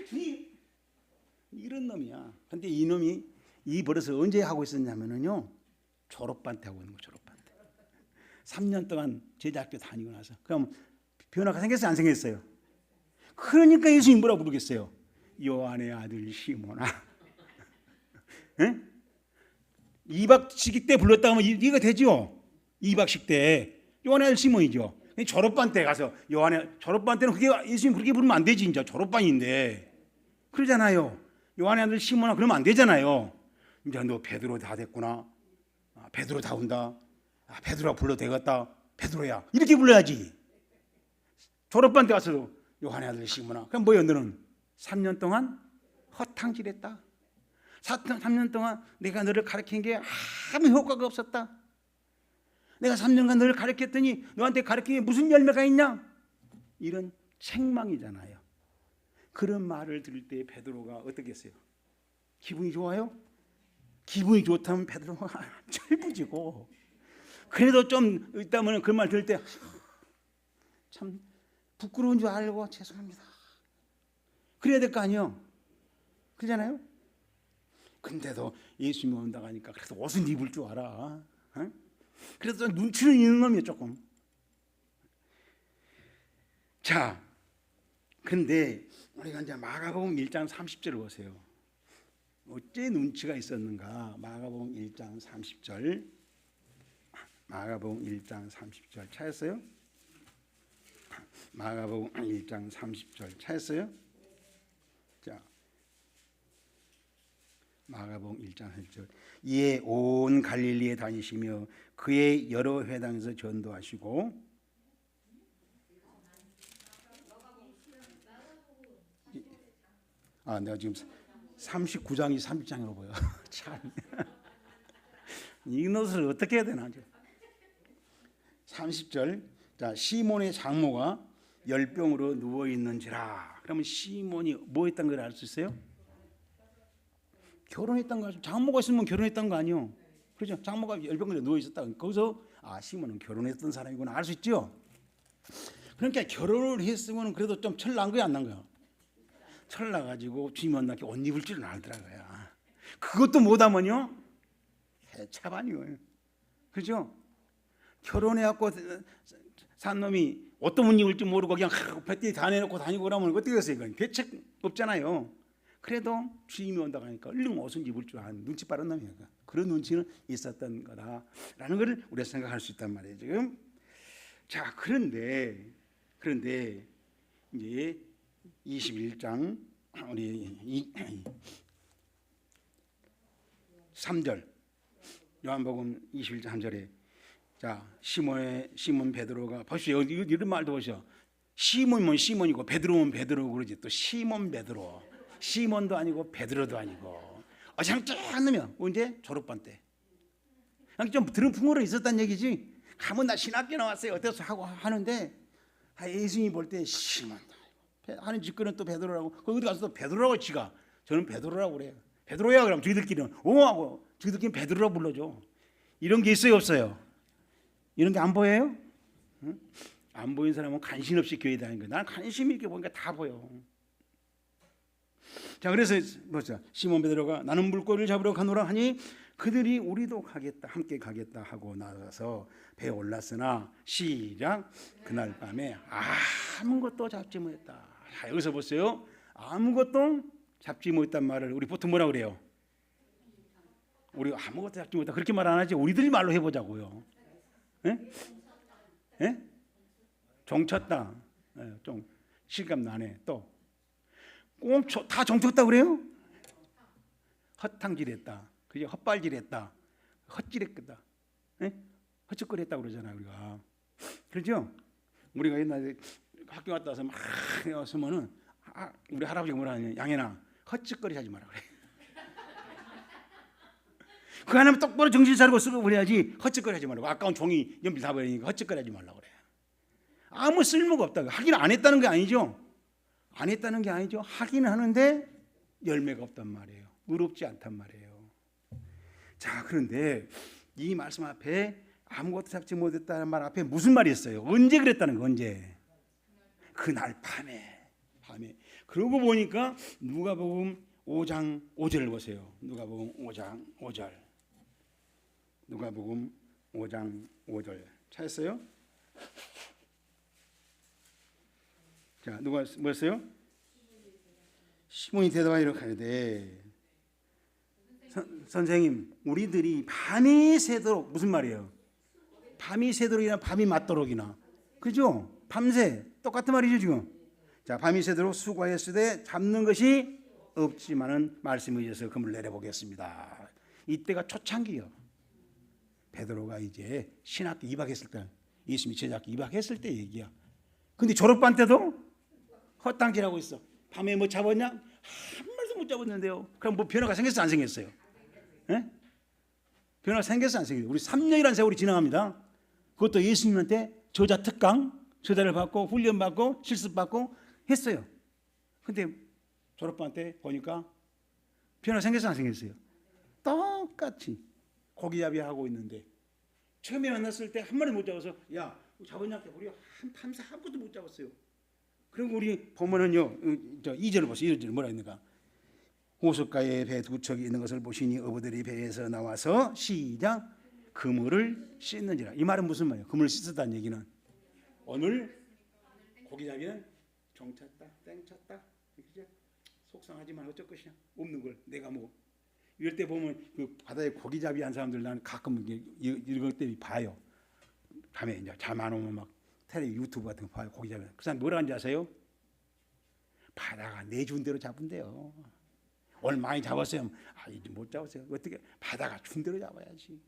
주님 이런 놈이야. 근데 이 놈이 이 버릇을 언제 하고 있었냐면은요, 졸업반 때 하고 있는 거. 졸업반 때 3년 동안 제자학교 다니고 나서 그럼 변화가 생겼어요? 안 생겼어요? 그러니까 예수님 뭐라고 부르겠어요? 요한의 아들 시몬아. 2박식 때 불렀다 하면 이해가 되죠? 2박식 때 요한의 아들 시몬이죠. 졸업반 때 가서 졸업반 때는 그게 예수님 그렇게 부르면 안 되지. 이제 졸업반인데 그러잖아요. 요한의 아들 시몬아 그러면 안 되잖아요. 이제 너 베드로 다 됐구나. 베드로 다 온다. 베드로가 불러도 되겠다. 베드로야 이렇게 불러야지. 졸업반 때 가서 요한의 아들 시몬아. 그럼 뭐예요? 너는 3년 동안 허탕질했다. 3년 동안 내가 너를 가르친 게 아무 효과가 없었다. 내가 3년간 너를 가르쳤더니 너한테 가르친 게 무슨 열매가 있냐? 이런 책망이잖아요. 그런 말을 들을 때 베드로가 어떻겠어요? 기분이 좋아요? 기분이 좋다면 베드로가 철부지고, 그래도 좀 있다면 그 말 들을 때 참 부끄러운 줄 알고 죄송합니다 그래야 될 거 아니에요. 그러잖아요. 근데도 예수님이 온다고 하니까 그래서 옷은 입을 줄 알아. 그래서 눈치는 있는 놈이에요 조금. 자, 근데 우리가 이제 마가복음 1장 30절을 보세요. 어째 눈치가 있었는가? 마가복음 1장 30절. 마가복음 1장 30절 찾았어요? 마가복음 1장 30절 찾았어요? 자, 마가복음 1장 30절. 이에 온 갈릴리에 다니시며 그의 여러 회당에서 전도하시고, 내가 지금 39장이 30장으로 보여. 참. 이 노릇을 어떻게 해야 되나? 30절. 자, 시몬의 장모가 열병으로 누워 있는지라. 그러면 시몬이 뭐 했던 걸 알 수 있어요? 결혼했던 거. 장모가 있으면 결혼했던 거 아니요? 그렇죠? 장모가 열병으로 누워 있었다. 거기서 시몬은 결혼했던 사람이구나 알 수 있죠. 그러니까 결혼을 했으면 그래도 좀 철난 거야 안 난 거야? 철나가지고 주님 만나게 옷 입을 줄은 알더라고요. 그것도 못하면요 해차반이에요. 그죠? 결혼해갖고 산 놈이 어떤 옷 입을지 모르고 그냥 배띠 다 내놓고 다니고 그러면 어떻게 됐어요? 이건 대책 없잖아요. 그래도 주님이 온다고 하니까 얼른 옷은 입을 줄 아는 눈치 빠른 놈이에요. 그런 눈치는 있었던 거다라는 것을 우리가 생각할 수 있단 말이에요. 지금 자 그런데 이제 21장 우리 3절 요한복음 21장 3절에 자 시몬 베드로가 보시오. 이런 말도 보시오. 시몬이면 시몬이고 베드로면 베드로고 그러지. 또 시몬 베드로 시몬도 아니고 베드로도 아니고 어장쩡한 놈이야. 언제? 졸업반 때. 좀 들은 풍어로 있었다는 얘기지. 가면 나 신학교 나왔어요 어때서 하고 하는데 예수님이 볼 때 시몬 하는 짓거리는 또 베드로라고. 거기 가서 또 베드로라고 지가. 저는 베드로라고 그래요. 베드로야 그러면 저희들끼리는 오하고 저희들끼리는 베드로라고 불러줘. 이런 게 있어요 없어요? 이런 게 안 보여요? 응? 안 보이는 사람은 관심 없이 교회 다니는 거예요. 나는 관심 있게 보니까 다 보여. 자 그래서 보자. 시몬 베드로가 나는 물고기를 잡으러 가노라 하니 그들이 우리도 가겠다 함께 가겠다 하고 나가서 배에 올랐으나 시작 그날 밤에 아무것도 잡지 못했다. 자, 여기서 보세요. 아무것도 잡지 못했단 말을 우리 보통 뭐라 그래요? 우리 아무것도 잡지 못했다 그렇게 말 안 하지. 우리들이 말로 해보자고요. 예? 예? 종쳤다. 예, 좀 실감 나네. 또 꼭 다 종쳤다 그래요? 헛탕질했다. 그게 헛발질했다. 헛질했다. 예? 헛짓거리했다 그러잖아요 우리가. 그렇죠? 우리가 옛날에 학교 갔다 와서 막 왔으면은 우리 할아버지가 뭐라 하냐 양현아 헛짓거리 하지 마라 그래. 그 하나면 똑바로 정신 차리고 쓰고 그래야지 헛짓거리 하지 말라고. 아까운 종이 연필 다 버리니까 헛짓거리 하지 말라고 그래. 아무 쓸모가 없다. 하긴 안 했다는 게 아니죠. 안 했다는 게 아니죠. 하긴 하는데 열매가 없단 말이에요. 의롭지 않단 말이에요. 자 그런데 이 말씀 앞에 아무것도 잡지 못했다는 말 앞에 무슨 말이 있어요? 언제 그랬다는 거 언제? 그날 밤에. 그러고 보니까 누가복음 5장 5절을 보세요. 누가복음 5장 5절. 누가복음 5장 5절 찾았어요? 자 누가 뭐였어요? 시몬이 대답하여 이렇게 하되 선생님 우리들이 밤이 새도록 무슨 말이에요? 밤이 새도록이나 밤이 맞도록이나 그죠? 밤새 똑같은 말이죠 지금. 자 밤이 새도록 수고하였으되 잡는 것이 없지만은 말씀에 의해서 그물 내려보겠습니다. 이때가 초창기요. 베드로가 이제 신학교 입학했을 때 예수님이 제자학교 입학했을 때 얘기야. 근데 졸업반 때도 헛당질하고 있어. 밤에 뭐 잡았냐? 한 마리도 못 잡았는데요. 그럼 뭐 변화가 생겼어 안 생겼어요? 예? 변화가 생겼어 안 생겼어요? 우리 3년이라는 세월이 지나갑니다. 그것도 예수님한테 저자 특강 저자를 받고 훈련 받고 실습 받고 했어요. 근데 졸업반 때 보니까 변화 생겼어 안 생겼어요? 똑같이 고기잡이 하고 있는데 처음에 만났을 때 한 마리 못 잡아서 야 잡았냐? 우리 한 밤새 아무것도 못 잡았어요. 그리고 우리 보면은요, 2절을 보세요. 2절 뭐라 했는가? 호숫가에 배 두 척이 있는 것을 보시니 어부들이 배에서 나와서 시작 그물을 씻는지라. 이 말은 무슨 말이에요? 그물을 씻었다는 얘기는 오늘 고기잡이는 종 쳤다, 땡 쳤다. 그죠? 속상하지 만 어쩔 것이냐? 없는 걸 내가 뭐 이럴 때 보면 그 바다에 고기잡이 한 사람들 나는 가끔 이런 것들이 봐요. 밤에 이제 잠 안 오면 막 텔레 유튜브 같은 거 봐요. 고기잡이. 그 사람 뭐라 하는지 아세요? 바다가 내준 대로 잡은대요. 오늘 많이 잡았어요. 이제 못 잡았어요. 어떻게 바다가 준 대로 잡아야지.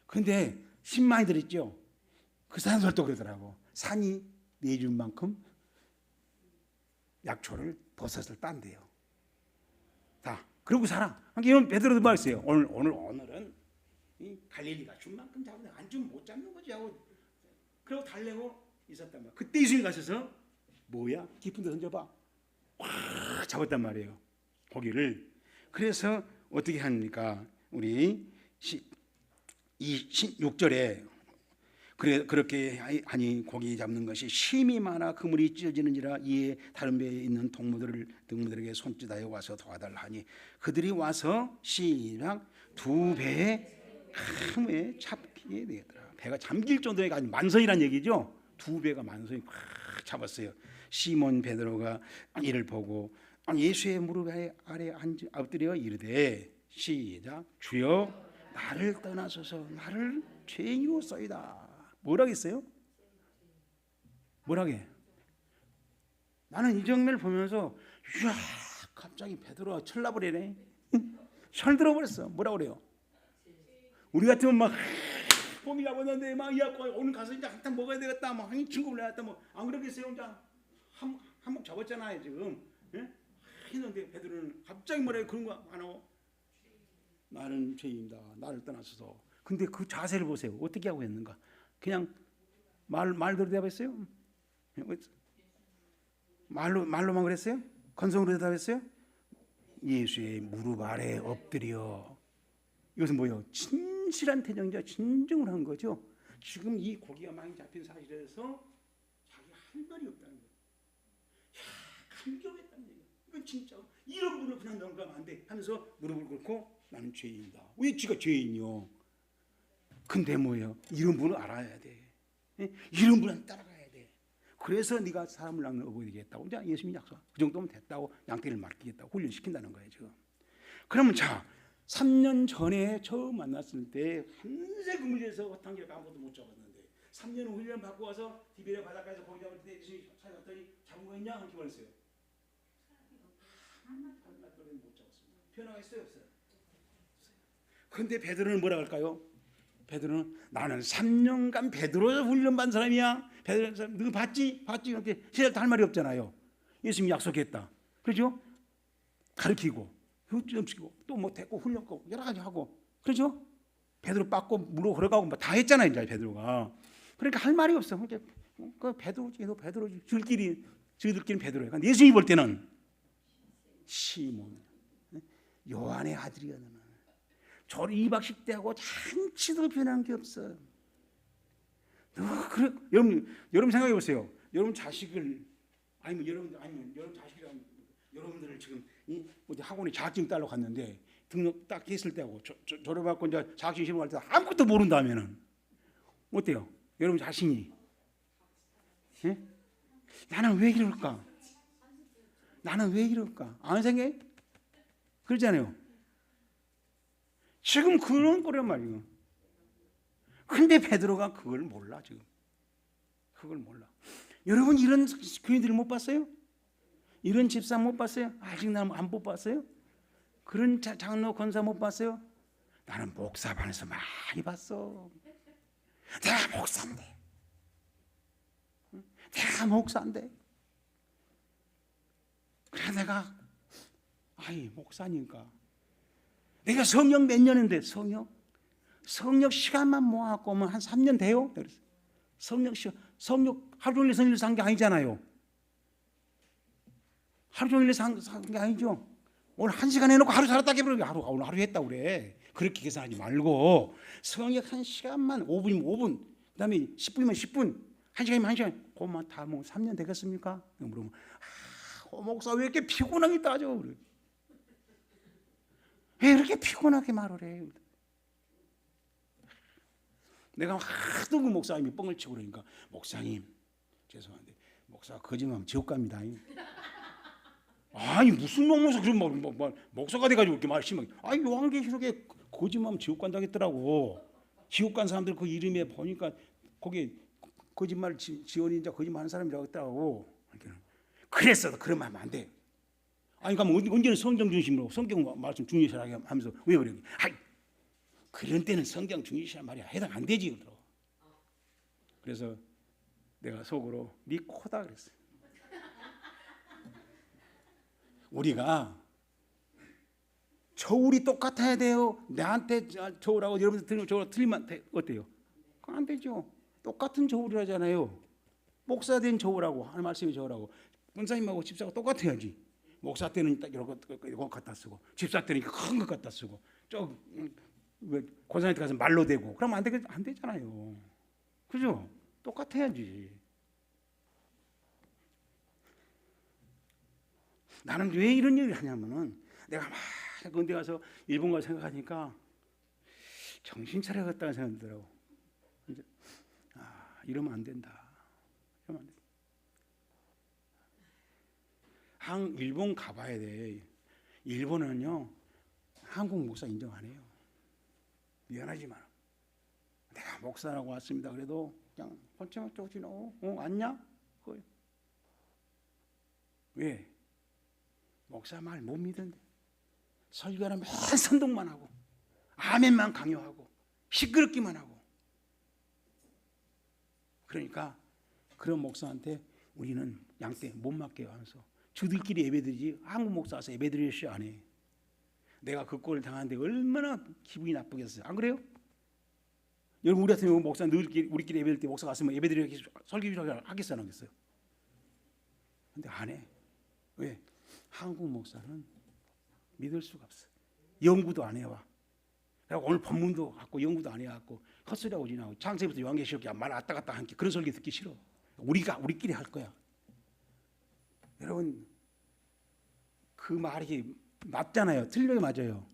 근데 10만이들 있죠. 그 사람들도 그러더라고. 산이 내준 만큼 약초를 버섯을 딴대요. 다 그러고 살아. 이런 베드로도 말했어요. 오늘은 이 갈릴리가 준 만큼 잡는데 안 주면 못 잡는 거지 하고 그리고 달래고 있었단 말이야. 그때 예수님이 가셔서 뭐야? 깊은 데 던져봐. 확 잡았단 말이에요. 고기를. 그래서 어떻게 합니까? 우리 6절에 그렇게 하니 고기 잡는 것이 심히 많아 그물이 찢어지는지라. 이에 다른 배에 있는 동무들에게 손짓하여 와서 도와달라 하니 그들이 와서 시작 두 배에 큰 배에 잡히게 되더라. 배가 잠길 정도의 아주 만선이란 얘기죠. 두 배가 만선이 꽉 잡았어요. 시몬 베드로가 이를 보고 예수의 무릎 아래 엎드려 이르되 시작 주여 나를 떠나소서 나를 죄인이오소이다. 뭐라겠어요? 뭐라게? 나는 이 장면을 보면서 이야 갑자기 베드로가 철나버리네. 철들어버렸어. 뭐라 그래요? 우리 같으면 막 봄이 가버렸는데 막 오늘 가서 이제 한탕 먹어야 되겠다. 막 친구 불러야겠다. 뭐 안 그러겠어요? 이제 한몫 잡았잖아요 지금. 예? 했는데 베드로는 갑자기 뭐래 그런 거 안 하고 나는 죄인이다. 나를 떠나서서. 근데 그 자세를 보세요. 어떻게 하고 있는가? 그냥 말대로 대답했어요? 말로만 그랬어요? 건성으로 대답했어요? 예수의 무릎 아래 엎드려. 이것은 뭐예요? 진실한 태정이죠. 진정을 한 거죠. 지금 이 고기가 많이 잡힌 사실에서 자기 할 말이 없다는 거예요. 감격했다는 얘기예요. 이건 진짜 이런 분을 그냥 넘어가면 안 돼 하면서 무릎을 꿇고 나는 죄인이다. 왜 지가 죄인이요? 근데 뭐예요? 이런 분을 알아야 돼. 이런 분은 따라가야 돼. 그래서 네가 사람을 낳는 어버이 되겠다고 이제 예수님이 약속. 그 정도면 됐다고 양떼를 맡기겠다고 훈련시킨다는 거예요 지금. 그러면 자 3년 전에 처음 만났을 때 한세 그물에서 헛탕기를 아무것도 못 잡았는데 3년 훈련 받고 와서 디베레 바닷가에서 고기 잡을 때 예수님이 찾아갔더니 잡은 거 있냐? 하는 기원했어요. 하나만 떨어는 못 잡았습니다. 변화가 있어요 없어요? 근데 베드로는 뭐라 할까요? 베드로는 나는 3년간 베드로에서 훈련받은 사람이야. 베드로에서 너 봤지? 이렇게 시작도 할 말이 없잖아요. 예수님이 약속했다. 그렇죠? 가르치고 흡점시키고 또 뭐 데리고 훈련하고 여러 가지 하고 그렇죠? 베드로 빠고 물어 걸어가고 뭐 다 했잖아요 이제 베드로가. 그러니까 할 말이 없어. 그 베드로지. 저희들끼리 베드로예요. 근데 예수님이 볼 때는 시몬 요한의 아들이야 너는. 저를 2박씩 때하고 한치도 변한 게 없어. 여러분 생각해 보세요. 여러분 자식을 아니면 여러분 자식이랑 여러분들을 지금 어디 학원에 자격증 따러 갔는데 등록 딱 했을 때하고 졸업하고 이제 자격증 시험 갈 때 아무것도 모른다면은 어때요? 여러분 자신이 예? 나는 왜 이럴까? 안 생각해? 그러잖아요. 지금 그런 거란 말이에요. 근데 베드로가 그걸 몰라 지금. 그걸 몰라. 여러분 이런 교인들을 못 봤어요? 이런 집사 못 봤어요? 아직 나는 안 못 봤어요? 그런 장로 권사 못 봤어요? 나는 목사반에서 많이 봤어. 내가 목사인데. 그래 내가 목사니까. 내가 성역 몇 년인데 성역 시간만 모아갖고 오면 한 3년 돼요? 성역 하루 종일 성역 산 게 아니잖아요. 하루 종일 산 게 아니죠. 오늘 1시간 해놓고 하루 살았다 해버리고 오늘 하루 했다 그래. 그렇게 계산하지 말고 성역 1시간만 5분이면 5분 그 다음에 10분이면 10분 1시간이면 1시간 그것만 다 뭐 3년 되겠습니까? 물으면 목사 왜 이렇게 피곤하게 따져? 그래. 왜 이렇게 피곤하게 말을 해? 내가 하도 그 목사님이 뻥을 치고 그러니까 목사님 죄송한데 목사가 거짓말하면 지옥 갑니다. 아니 무슨 목사 그런 목사가 돼가지고 이렇게 말 심하게 요한계시록에 거짓말하면 지옥 간다고 했더라고. 지옥 간 사람들 그 이름에 보니까 거기 거짓말 지원인자 거짓말하는 사람이라고 했더라고. 그랬어도 그러면 하면 안 돼. 그러니까 언제는 성경 중심으로 성경 말씀 중요시하게 하면서 왜 그래? 그런 때는 성경 중요시한 말이야 해당 안 되지 그러더라고. 그래서 내가 속으로 네 코다 그랬어요. 우리가 저울이 똑같아야 돼요. 나한테 저울하고 여러분들 들으면 저울 틀리면 어때요? 그건 안 되죠. 똑같은 저울이라잖아요. 목사 된 저울하고 하나님 말씀의 저울하고 권사님하고 집사가 똑같아야지. 목사 때는 딱 이거 갖다 쓰고 집사 때는 큰 거 갖다 쓰고 권사님한테 가서 말로 대고 그러면 안 되잖아요. 그죠? 똑같아야지. 나는 왜 이런 얘기를 하냐면은 내가 막 군대 가서 일본 가서 생각하니까 정신 차려야겠다는 생각이 들더라고. 이제 이러면 안 된다. 이러면 안 된다. 일본 가봐야 돼. 일본은요 한국 목사 인정 안 해요. 미안하지만 내가 목사라고 왔습니다. 그래도 그냥 번쩍 지나고 왔냐? 왜? 목사 말 못 믿는데 설교하는 맨 선동만 하고 아멘만 강요하고 시끄럽기만 하고. 그러니까 그런 목사한테 우리는 양떼 못 맡겨요 하면서 주들끼리 예배드리지 한국 목사 와서 예배드리시 안 해. 내가 그 꼴을 당하는데 얼마나 기분이 나쁘겠어요. 안 그래요? 여러분 우리 같은 경우 목사 우리끼리 예배드릴 때 목사 갔으면 예배드리기 설교 하겠어요 안 하겠어요? 근데 안 해. 왜? 한국 목사는 믿을 수가 없어. 연구도 안 해와. 오늘 본문도 갖고 연구도 안 해갖고 헛소리하고 지나고 창세부터 요한계시록 말 왔다 갔다 하니까 그런 설교 듣기 싫어. 우리끼리 할 거야. 여러분 그 말이 맞잖아요. 틀려요, 맞아요?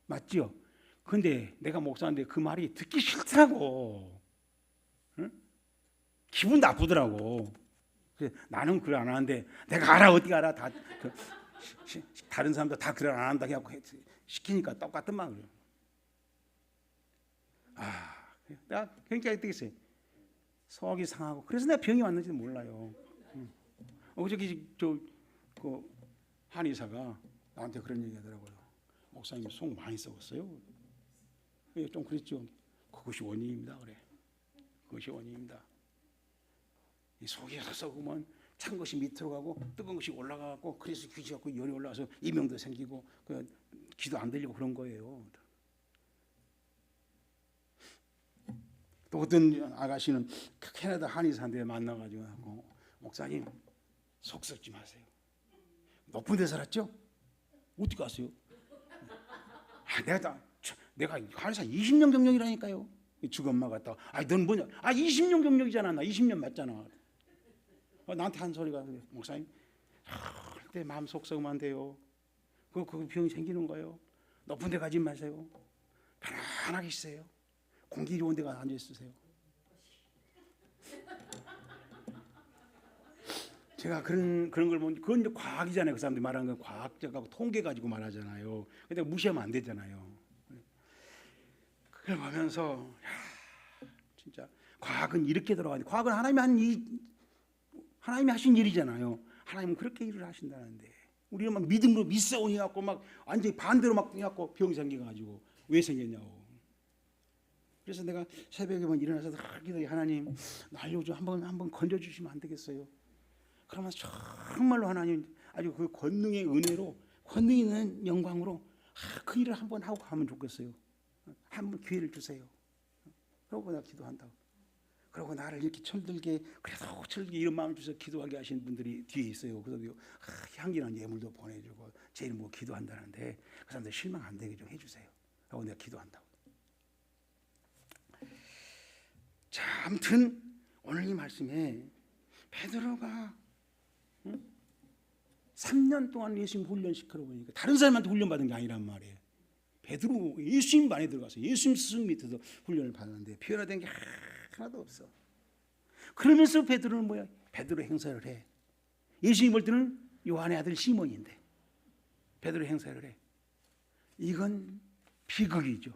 맞죠? 근데 내가 목사인데 그 말이 듣기 싫더라고. 응? 기분 나쁘더라고. 나는 그걸 안 하는데 내가 알아 어떻게 알아? 다 다른 사람도 다 그걸 안 한다 해갖고 시키니까 똑같은 말을. 내가 굉장히 되겠어요. 속이 상하고 그래서 내가 병이 왔는지도 몰라요. 어저께 그 한의사가 나한테 그런 얘기하더라고요. 목사님 속 많이 썩었어요. 좀 그랬죠. 그것이 원인입니다. 그래. 그것이 원인입니다. 이 속이 썩으면 찬 것이 밑으로 가고 뜨거운 것이 올라가고 그래서 귀지갖고 열이 올라와서 이명도 생기고 귀도 안 들리고 그런 거예요. 또 어떤 아가씨는 캐나다 한의사한테 만나가지고 목사님 속 썩지 마세요. 높은 데 살았죠? 어떻게 아세요? 내가 한의사 20년 경력이라니까요. 죽 엄마가 갔다가 넌 뭐냐? 20년 경력이잖아. 나 20년 맞잖아. 나한테 한 소리가 목사님 그때 마음 속 썩으면 안 돼요. 그 병이 생기는 거예요. 높은 데 가지 마세요. 편안하게 있으세요. 공기 좋은 데 가서 앉아 있으세요. 제가 그런 걸 보면 그건 이제 과학이잖아요. 그 사람들이 말하는 건 과학적하고 통계 가지고 말하잖아요. 근데 무시하면 안 되잖아요. 그걸 보면서 진짜 과학은 이렇게 들어가는데 과학은 하나님이 하신 일이잖아요. 하나님은 그렇게 일을 하신다는데 우리는 막 믿음으로 믿사오니 갖고 막 완전히 반대로 막 해갖고 병이 생겨가지고 왜 생겼냐고. 그래서 내가 새벽에 일어나서 기도해. 하나님 날 요즘 한번 건져주시면 안 되겠어요? 그러면 정말로 하나님 아주 그 권능의 은혜로 권능 있는 영광으로 그 일을 한번 하고 가면 좋겠어요. 한번 기회를 주세요. 그러고 내가 기도한다고. 그러고 나를 이렇게 철들게 그래도 철들게 이런 마음을 주셔서 기도하게 하시는 분들이 뒤에 있어요. 그래서 향기난 예물도 보내주고 제 이름 기도한다는데 그 사람들 실망 안 되게 좀 해주세요. 하고 내가 기도한다고. 자, 아무튼 오늘 이 말씀에 베드로가 3년 동안 예수님 훈련시키러 보니까 다른 사람한테 훈련받은 게 아니란 말이에요. 베드로 예수님 반에 들어가서 예수님 스승 밑에서 훈련을 받았는데 변화된 게 하나도 없어. 그러면서 베드로는 뭐야? 베드로 행사를 해. 예수님 볼 때는 요한의 아들 시몬인데 베드로 행사를 해. 이건 비극이죠.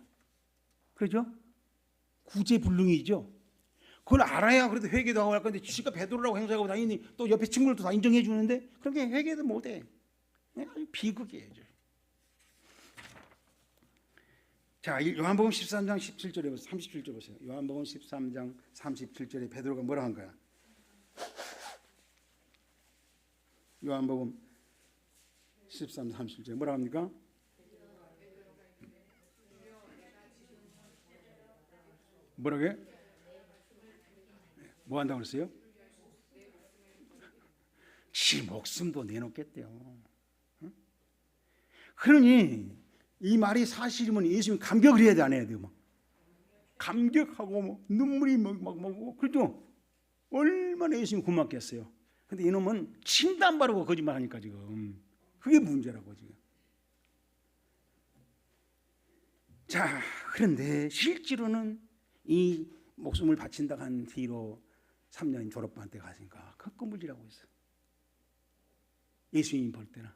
그렇죠? 구제불능이죠. 그걸 알아야 그래도 회개도 하고 할 건데 지가 베드로라고 행사하고 다니니 또 옆에 친구들도 다 인정해 주는데 그렇게 회개도 못해. 아주 비극이에요. 자, 요한복음 13장 17절에 보세요. 37절 보세요. 요한복음 13장 37절에 베드로가 뭐라 한 거야? 요한복음 13장 37절에 뭐라 합니까? 뭐라고요? 뭐 한다고 그랬어요? 지 목숨도 내놓겠대요. 응? 그러니 이 말이 사실이면 예수님 감격을 해야 돼, 안 해야 돼요? 감격하고 뭐 눈물이 막 그렇죠? 얼마나 예수님 고맙겠어요. 근데 이놈은 침도 안 바르고 거짓말하니까 지금 그게 문제라고 지금. 자, 그런데 실제로는 이 목숨을 바친다 한 뒤로 3년 졸업반 때 가니까 헛구물질하고 있어. 예수님 볼 때는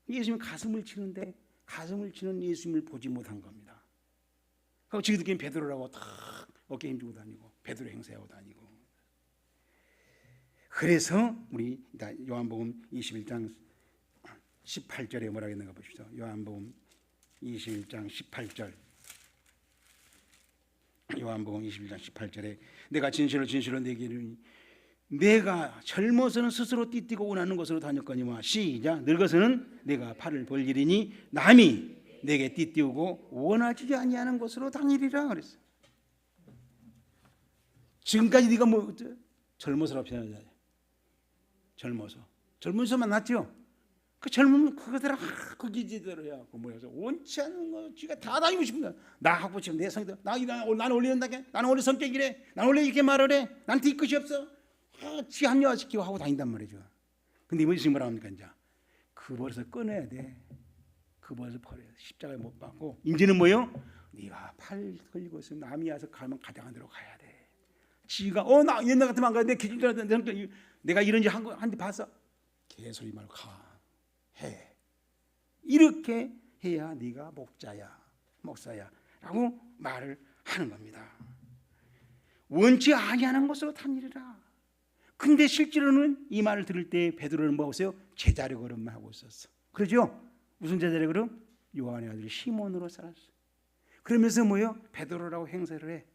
예수님 가슴을 치는데 가슴을 치는 예수님을 보지 못한 겁니다. 그리고 지금도 베드로라고 탁 어깨 힘주고 다니고 베드로 행세하고 다니고. 그래서 우리 요한복음 21장 18절에 뭐라고 했는가 보십시오. 요한복음 21장 18절. 요한복음 21장 18절에 내가 진실로 진실로 내게 이르니 내가 젊어서는 스스로 띠띠고 원하는 곳으로 다녔거니와 시작 늙어서는 내가 팔을 벌리리니 남이 내게 띠띠우고 원하지 아니하는 곳으로 다니리라 그랬어. 지금까지 네가 뭐 젊어서라고 표현하잖아요. 젊어서 만났죠. 그 젊으면 그거대로 그 기지대로야. 그 뭐야? 원치 않는 거 지가 다 다니고 싶은데 나 하고 지금 내 성격 나는 원래 이런다게 나는 원래 성격이래. 나는 원래 이렇게 말을 해. 난 뒤끝이 없어. 지 합리화시키고 하고 다닌단 말이죠. 근데 이번에 지금 뭐라 합니까 이제? 그 버릇을 끊어야 돼. 그 버릇을 버려야 돼. 십자가에 못 박고 이제는 뭐요? 네가 팔 걸리고 있으면 남이 와서 가면 가장한 대로 가야 돼. 지가 나 옛날 같으면 안 가는데 기준자한테 내가 이런지 한대 봤어. 개소리 말고 가. 해. 이렇게 해야 네가 목사야 라고 말을 하는 겁니다. 원치 아니하는 것으로 다니리라. 근데 실제로는 이 말을 들을 때 베드로는 뭐 하세요? 제자리 걸음만 하고 있었어. 그러죠? 무슨 제자리 걸음? 요한의 아들 시몬으로 살았어. 그러면서 뭐요? 베드로라고 행세를 해.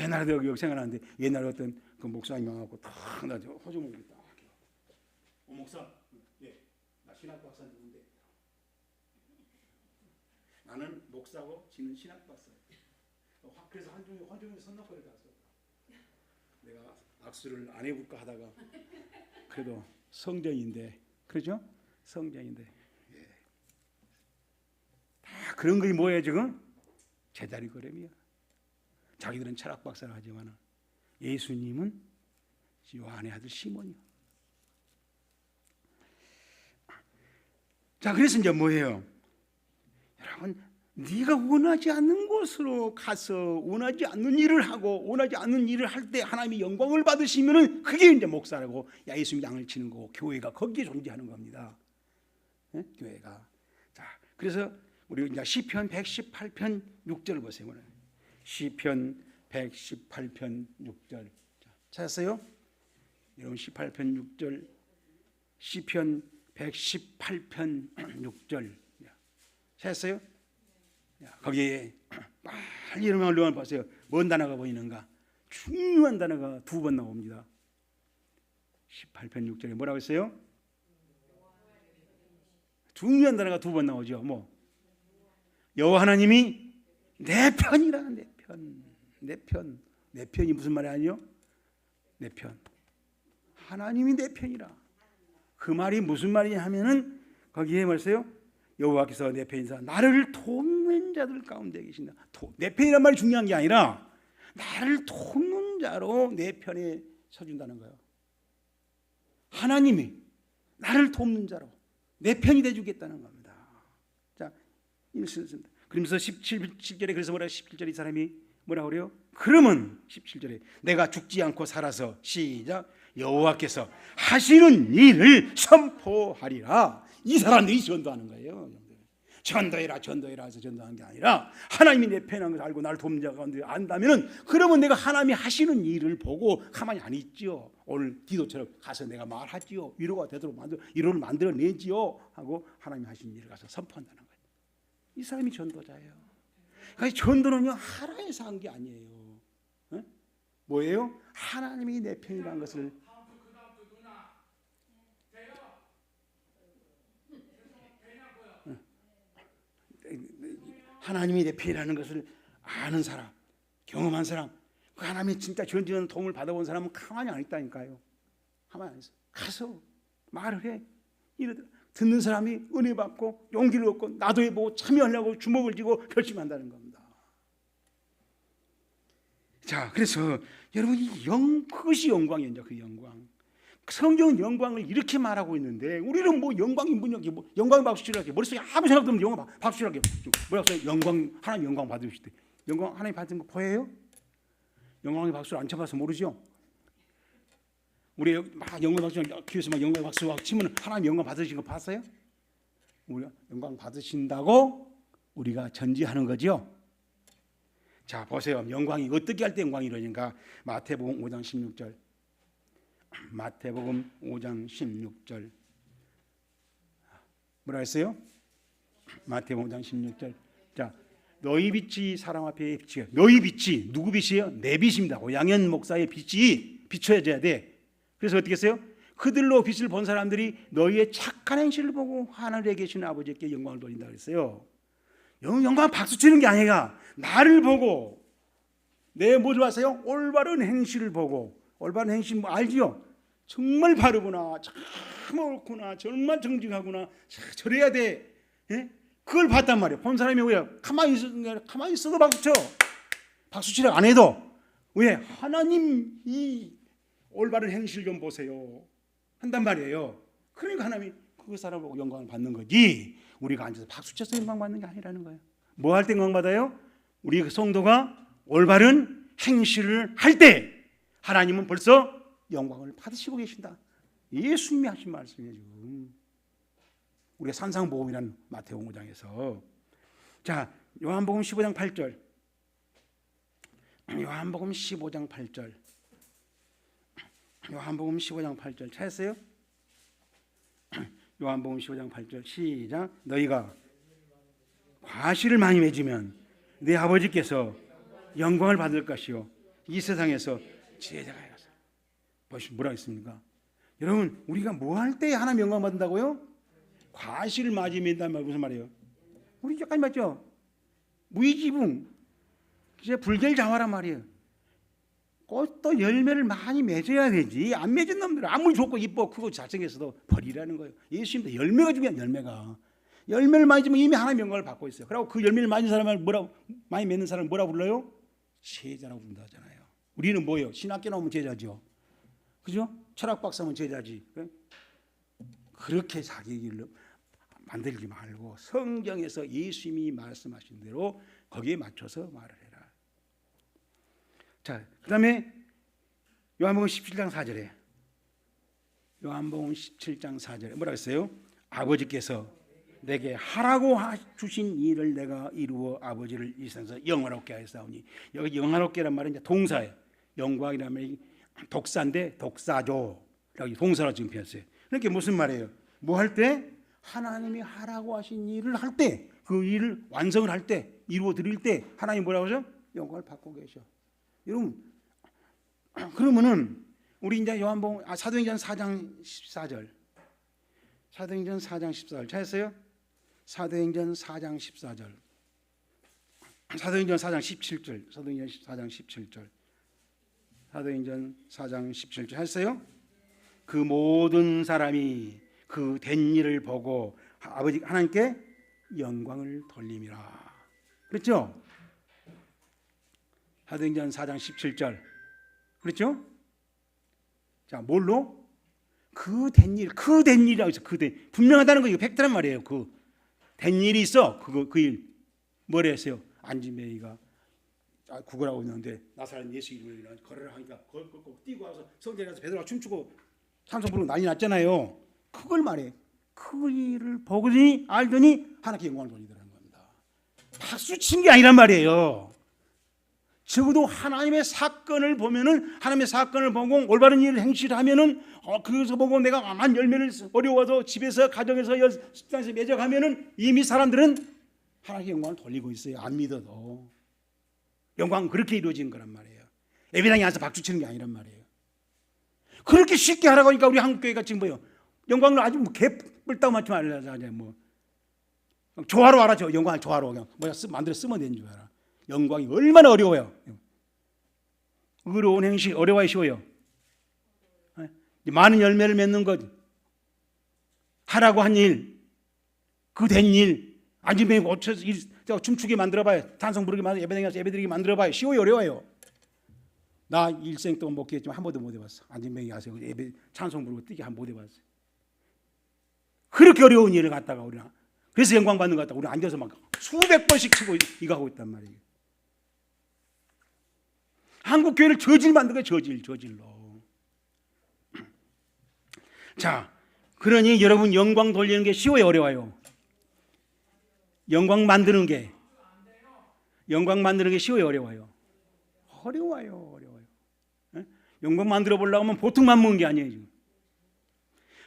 옛날에 여기 생각나는데 옛날에 어떤 그 목사님하고 탁 나 호주 목이 딱 목사, 예, 나 신학 박사인데 나는 목사고 지는 신학 박사. 그래서 한중에 선납거리 갔어. 내가 악수를 안 해볼까 하다가 그래도 성전인데, 그렇죠? 성전인데, 예. 다 그런 것이 뭐예요 지금? 제자리 걸음이야. 자기들은 철학 박사를 하지만 예수님은 요한의 아들 시몬이요. 자, 그래서 이제 뭐예요? 여러분, 네가 원하지 않는 곳으로 가서 원하지 않는 일을 하고 원하지 않는 일을 할 때 하나님이 영광을 받으시면은 그게 이제 목사라고 예수님 양을 치는 거고 교회가 거기에 존재하는 겁니다. 네? 교회가. 자, 그래서 우리 이제 시편 118편 6절을 보세요. 오늘. 시편 118편 6절. 자, 찾았어요? 여러분 18편 6절. 시편 118편 6절. 찾았어요? 거기에 빨리 여러분 얼른 보세요. 뭔 단어가 보이는가? 중요한 단어가 두 번 나옵니다. 18편 6절에 뭐라고 했어요? 중요한 단어가 두 번 나오죠. 뭐? 여호와 하나님이 내 편이라. 내 편이 무슨 말이 아니요? 내 편. 하나님이 내 편이라. 그 말이 무슨 말이냐 하면은 거기에 뭐였어요? 여호와께서 내 편이사 나를 돕는 자들 가운데 계신다. 내 편이란 말이 중요한 게 아니라 나를 돕는 자로 내 편에 서준다는 거예요. 하나님이 나를 돕는 자로 내 편이 돼주겠다는 겁니다. 자, 그러면서 17절에 그래서 뭐라 17절에 이 사람이 뭐라 그래요? 그러면 17절에 내가 죽지 않고 살아서 시작 여호와께서 하시는 일을 선포하리라. 이 사람들이 전도하는 거예요. 전도해라 해서 전도하는 게 아니라 하나님이 내 편한 것을 알고 나를 돕는 자가 안다면은 그러면 내가 하나님이 하시는 일을 보고 가만히 안 있지요. 오늘 디도처럼 가서 내가 말하지요. 위로가 되도록 위로를 만들어내지요 하고 하나님이 하시는 일을 가서 선포한다는 거예요. 이 사람이 전도자예요. 그러니까 전도는요 하나에서 한 게 아니에요. 네? 뭐예요? 하나님이 내 편이라는 것을 하나님이 내 편이라는 것을 아는 사람, 경험한 사람, 그 하나님이 진짜 전지는 도움을 받아본 사람은 가만히 안 있다니까요. 가만히 안 있어. 가서 말을 해. 듣는 사람이 은혜 받고 용기를 얻고 나도 해보고 참여하려고 주먹을 쥐고 결심한다는 겁니다. 자, 그래서 여러분 그것이 영광이에요. 그 영광. 성경은 영광을 이렇게 말하고 있는데 우리는 뭐 영광이 뭐 영광 박수치라게 머릿속에 아무 생각도 없는 영광 박수치라게 뭐라고 써요? 영광 하나님 영광 받으실 때 영광 하나님 받은 거 보여요? 영광의 박수를 안 쳐봐서 모르죠? 우리 막 영광 박수 교회에서 막 영광 박수 치면 하나님 영광 받으신 거 봤어요? 우리가 영광 받으신다고 우리가 전지하는 거죠. 자, 보세요. 영광이 어떻게 할 때 영광이 이러니까 마태복음 5장 16절. 마태복음 5장 16절. 뭐라 했어요? 마태복음 5장 16절. 자, 너희 빛이 사람 앞에 빛이에요. 너희 빛이 누구 빛이에요? 내 빛입니다. 양현 목사의 빛이 비춰져야 돼. 그래서 어떻게 했어요? 그들로 빛을 본 사람들이 너희의 착한 행실을 보고 하늘에 계신 아버지께 영광을 돌린다 그랬어요. 영광 박수 치는 게 아니라 나를 보고 내 뭐를 아세요? 올바른 행실을 보고 올바른 행실 뭐 알지요? 정말 바르구나, 참 옳구나, 정말 정직하구나, 저래야 돼. 예? 그걸 봤단 말이에요. 본 사람이 왜 가만히 있어도 박수 쳐. 박수 치려 안 해도 왜 하나님 이 올바른 행실 좀 보세요 한단 말이에요. 그러니까 하나님이 그 사람 보고 영광을 받는 거지. 우리가 앉아서 박수 쳐서 영광 받는 게 아니라는 거예요. 뭐 할 때 영광 받아요? 우리 성도가 올바른 행실을 할 때 하나님은 벌써 영광을 받으시고 계신다. 예수님이 하신 말씀이에요. 지금 우리가 산상복음이라는 마태복음 5장에서 자 요한복음 15장 8절 요한복음 15장 8절 요한복음 15장 8절 찾았어요? 요한복음 15장 8절 시작. 너희가 과실을 많이 맺으면 내 아버지께서 영광을 받을 것이요 이 세상에서 지혜자가 되어서 보시면 뭐라고 했습니까? 여러분 우리가 뭐 할 때 하나님 영광 받는다고요? 과실을 많이 맺는다는 말 무슨 말이에요? 우리 여기까지 맞죠? 무의지붕 이제 불결자화란 말이에요. 꽃도 열매를 많이 맺어야 되지. 안 맺은 놈들은 아무리 좋고 이뻐 크고 잘생겼어도 버리라는 거예요. 예수님도 열매가 중요한 열매가. 열매를 많이 주면 이미 하나님 영광을 받고 있어요. 그리고 그 열매를 많이 사람을 뭐라고 많이 맺는 사람을 뭐라고 불러요? 제자라고 부른다잖아요. 우리는 뭐예요? 신학교 나오면 제자죠. 그죠? 철학 박사면 제자지. 그렇게 자기 길로 만들지 말고 성경에서 예수님이 말씀하신 대로 거기에 맞춰서 말을 해라. 자, 그다음에 요한복음 17장 4절에 요한복음 17장 4절에 뭐라고 했어요? 아버지께서 내게 하라고 주신 일을 내가 이루어 아버지를 이 세상에서 영화롭게 하였사오니 여기 영화롭게란 말은 이제 동사예요. 영광이라는 말이 독사인데 독사죠. 여기 동사로 지금 표현했어요. 그러니까 무슨 말이에요? 뭐 할 때? 하나님이 하라고 하신 일을 할 때, 그 일을 완성을 할 때, 이루어 드릴 때 하나님 뭐라고 하죠? 영광을 받고 계셔. 여러분 그러면은 우리 이제 요한복음 사도행전 4장 14절 사도행전 4장 14절 찾았어요? 사도행전 4장 14절 사도행전 4장 17절 사도행전 4장 17절 사도행전 4장 17절 찾았어요? 그 모든 사람이 그 된 일을 보고 아버지 하나님께 영광을 돌림이라 그랬죠? 사도행전 4장 17절 그렇죠? 자 뭘로? 그 된 일이라고 해서 분명하다는 거 이거 팩트란 말이에요. 그 된 일이 있어. 그 일 뭐래 했어요? 안진뱅이가 구걸하고 있는데 나사렛 예수 이름으로 걸으라 하니까 걷고 뛰고 와서 성전에 가서 베드로가 춤추고 찬송 부르고 난리 났잖아요. 그걸 말해. 그 일을 보더니 알더니 하나님께 영광을 돌리더라는 겁니다. 박수 친 게 아니란 말이에요. 적어도 하나님의 사건을 보면은 하나님의 사건을 보고 올바른 일을 행실하면은 그것을 보고 내가 만 열매를 어려워도 집에서 가정에서 식당에서 맺어가면은 이미 사람들은 하나님의 영광을 돌리고 있어요. 안 믿어도 영광은 그렇게 이루어지는 거란 말이에요. 예배당에 와서 박수 치는 게 아니란 말이에요. 그렇게 쉽게 하라고 하니까 우리 한국교회가 지금 뭐예요? 영광을 아주 뭐 개뿔따고 맞지 말라자 뭐 조화로 알아죠. 영광을 조화로 그냥 뭐야 만들어 쓰면 되는 줄 알아. 영광이 얼마나 어려워요. 어려운 행실 어려워야 쉬워요. 많은 열매를 맺는 것 하라고 한 일, 그 된 일, 안진뱅이 고쳐서 춤추게 만들어봐요. 찬송 부르게 만들어 예배당에 가서 예배드리게 만들어봐요. 쉬워요 어려워요? 나 일생 동안 목회했지만 한 번도 못 해봤어. 안진뱅이 가서 예배 찬송 부르고 뛰게 한 번 못 해봤어요. 그렇게 어려운 일을 갖다가 우리는 그래서 영광 받는 것 같다가 우리 앉아서 막 수백 번씩 치고 이거 하고 있단 말이에요. 한국 교회를 저질 만든 거예요. 저질로. 자, 그러니 여러분 영광 돌리는 게 쉬워요, 어려워요? 영광 만드는 게 쉬워요, 어려워요? 어려워요. 예? 영광 만들어 보려고 하면 보통 만드는 게 아니에요, 지금.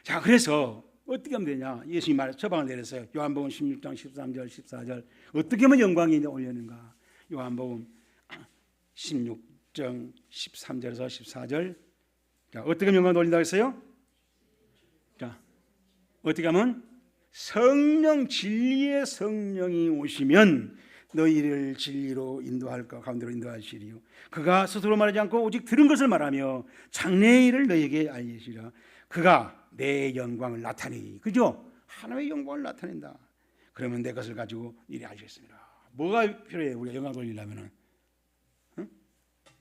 자, 그래서 어떻게 하면 되냐? 예수님 말 처방을 내렸어요. 요한복음 16장 13절 14절 어떻게 하면 영광이 올려는가? 요한복음 16장 13절에서 14절. 자, 어떻게 하면 영광을 올린다고 했어요? 자, 어떻게 하면 성령, 진리의 성령이 오시면 너희를 진리로 인도할까 가운데로 인도하시리요. 그가 스스로 말하지 않고 오직 들은 것을 말하며 장래의 일을 너희에게 알리시리라. 그가 내 영광을 나타내니, 그죠? 하나님의 영광을 나타낸다. 그러면 내 것을 가지고 이리 알겠습니다. 뭐가 필요해요? 우리가 영광 돌리려면은, 응?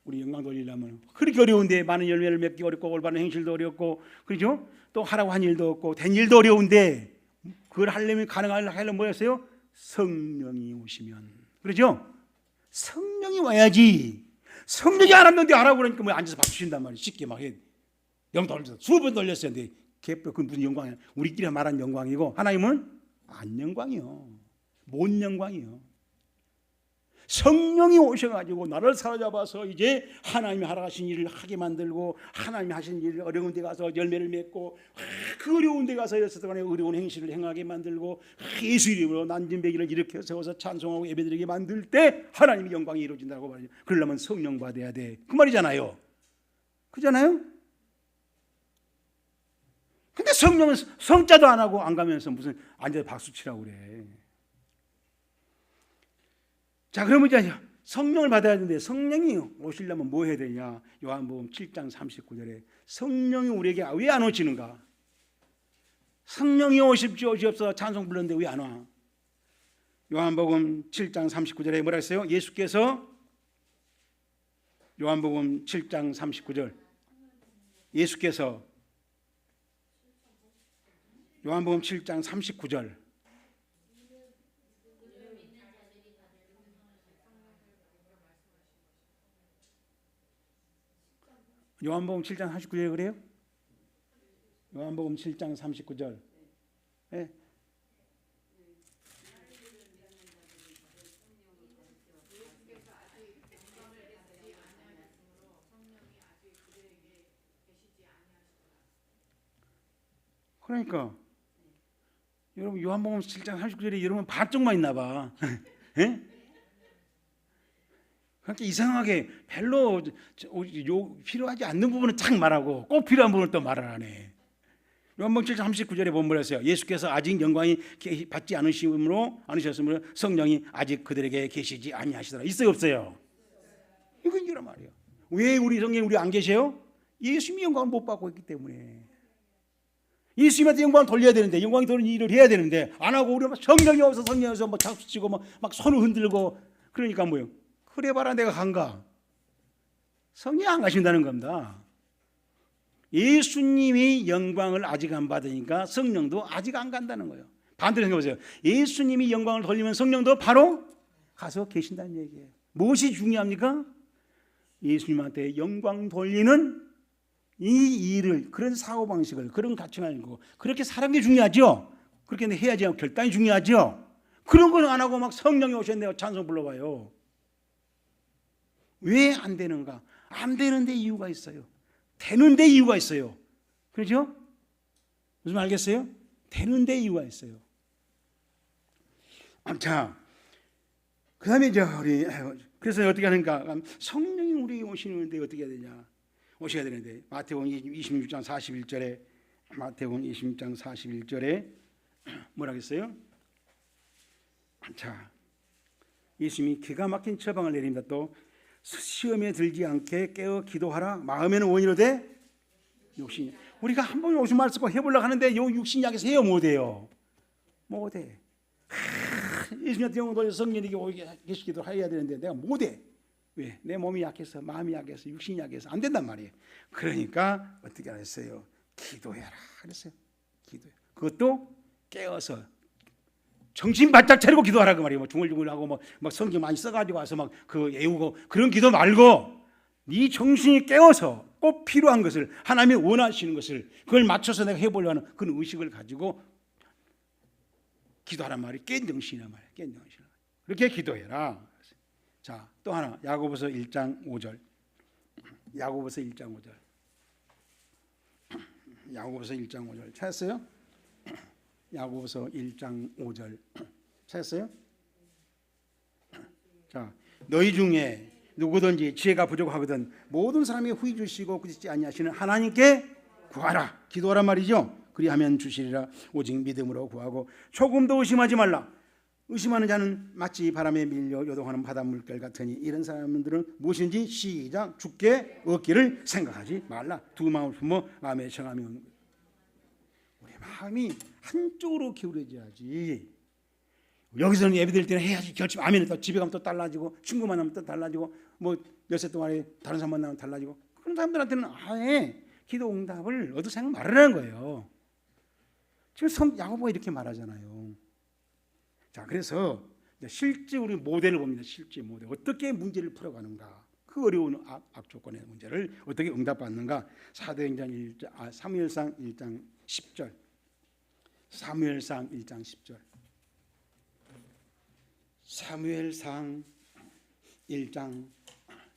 우리 영광 돌리려면 그렇게 어려운데 많은 열매를 맺기 어렵고 올바른 행실도 어렵고, 그죠? 또 하라고 한 일도 없고 된 일도 어려운데 그걸 하려면 가능하려면 뭐였어요? 성령이 오시면, 그렇죠? 성령이 와야지. 성령이 안 왔는데 하라고 그러니까 뭐 앉아서 박수 친단 말이에요. 쉽게 막 해. 영 돌려서 수십 번 돌렸어요. 근데 그 무슨 영광이야? 우리끼리 말한 영광이고 하나님은 안 영광이요. 못 영광이요. 성령이 오셔가지고 나를 사로잡아서 이제 하나님이 하라 하신 일을 하게 만들고 하나님이 하신 일을 어려운 데 가서 열매를 맺고 그 어려운 데 가서 여섯 동안의 어려운 행실을 행하게 만들고 예수 이름으로 난진배기를 일으켜 세워서 찬송하고 예배드리게 만들 때 하나님의 영광이 이루어진다고 말이죠. 그러려면 성령 받아야 돼. 그 말이잖아요. 그잖아요? 근데 성령은 성자도 안 하고 안 가면서 무슨 앉아서 박수 치라고 그래. 자, 그러면 이제 성령을 받아야 되는데 성령이 오시려면 뭐 해야 되냐? 요한복음 7장 39절에 성령이 우리에게 왜 안 오시는가? 성령이 오십시오 찬송 불렀는데 왜 안 와? 요한복음 7장 39절에 뭐라 했어요? 예수께서 요한복음 7장 39절 예수께서 요한복음 7장 39절 요한복음 7장 39절에 그래요? 요한복음 7장 39절. 네. 그러니까 여러분 요한복음 7장 39절에 여러분 반쪽만 있나 봐. 네? 그러니까 이상하게 별로 필요하지 않는 부분은 딱 말하고 꼭 필요한 부분은 또 말을 안 해. 요한복음 7장 39절에 보면 뭐랬어요? 예수께서 아직 영광이 받지 않으셨으므로 성령이 아직 그들에게 계시지 아니하시더라. 있어요 없어요? 이건 이란 말이에요. 왜 우리 성령이 우리 안 계세요? 예수님이 영광을 못 받고 있기 때문에. 예수님한테 영광을 돌려야 되는데 영광이 돌리는 일을 해야 되는데 안 하고 우리가 성령이 없어서 성령에서 막 박수치고 막 손을 흔들고 그러니까 뭐예요? 그래 봐라 내가 간가. 성령이 안 가신다는 겁니다. 예수님이 영광을 아직 안 받으니까 성령도 아직 안 간다는 거예요. 반대로 생각해보세요. 예수님이 영광을 돌리면 성령도 바로 가서 계신다는 얘기예요. 무엇이 중요합니까? 예수님한테 영광 돌리는 이 일을, 그런 사고방식을, 그런 가치관을 알고 그렇게 사는 게 중요하죠. 그렇게 해야지 결단이 중요하죠. 그런 건 안 하고 막 성령이 오셨네요 찬송 불러봐요. 왜 안 되는가? 안 되는데 이유가 있어요. 되는데 이유가 있어요. 그렇죠? 무슨 말 알겠어요? 되는데 이유가 있어요. 자, 그 다음에 이제 우리 그래서 어떻게 하는가? 성령이 우리에게 오시는데 어떻게 해야 되냐? 오셔야 되는데 마태복음 26장 41절에 마태복음 26장 41절에 뭐라 했어요? 자, 예수님이 기가 막힌 처방을 내립니다. 또 시험에 들지 않게 깨어 기도하라. 마음에는 원이로되 육신이. 우리가 한 번 오신 말 쓰고 해보려고 하는데 요 육신 약에서 해요 못해요? 못해. 예수님한테 영광 돌려 성령에게 오게 계시기도 해야 되는데 내가 못해. 왜? 내 몸이 약해서, 마음이 약해서, 육신이 약해서 안 된단 말이에요. 그러니까 어떻게 하셨어요? 기도해라 그랬어요. 기도해. 그것도 깨어서 정신 바짝 차리고 기도하라 그 말이에요. 뭐 중얼중얼하고 막 성경 많이 써가지고 와서 막 그 애우고 그런 기도 말고 네 정신이 깨어서 꼭 필요한 것을, 하나님이 원하시는 것을 그걸 맞춰서 내가 해보려는 그런 의식을 가지고 기도하란 말이 깬 정신이란 말이에요. 깬 정신. 그렇게 기도해라. 자, 또 하나 야고보서 1장 5절. 야고보서 1장 5절. 야고보서 1장 5절 찾았어요? 야고보서 1장 5절 찾았어요? 자, 너희 중에 누구든지 지혜가 부족하거든 모든 사람이 후히 주시고 꾸짖지 아니하시는 하나님께 구하라. 기도하란 말이죠. 그리하면 주시리라. 오직 믿음으로 구하고 조금도 의심하지 말라. 의심하는 자는 마치 바람에 밀려 요동하는 바닷물결 같으니 이런 사람들은 무엇인지 시작 죽게 얻기를 생각하지 말라. 두 마음을 품어 마음에 정함이 오는 거예요. 우리 마음이 한쪽으로 기울어져야지. 여기서는 예배드릴 때는 해야지 결심. 아멘. 또 집에 가면 또 달라지고 친구 만나면 또 달라지고 뭐 몇세 동안에 다른 사람 만나면 달라지고 그런 사람들한테는 아예 기도 응답을 얻을 생각 말하라는 거예요. 지금 야고보가 이렇게 말하잖아요. 자, 그래서 실제 우리 모델을 봅니다. 실제 모델. 어떻게 문제를 풀어가는가. 그 어려운 악조건의 문제를 어떻게 응답받는가. 사무엘상 1장 10절. 사무엘상 1장 10절. 사무엘상 1장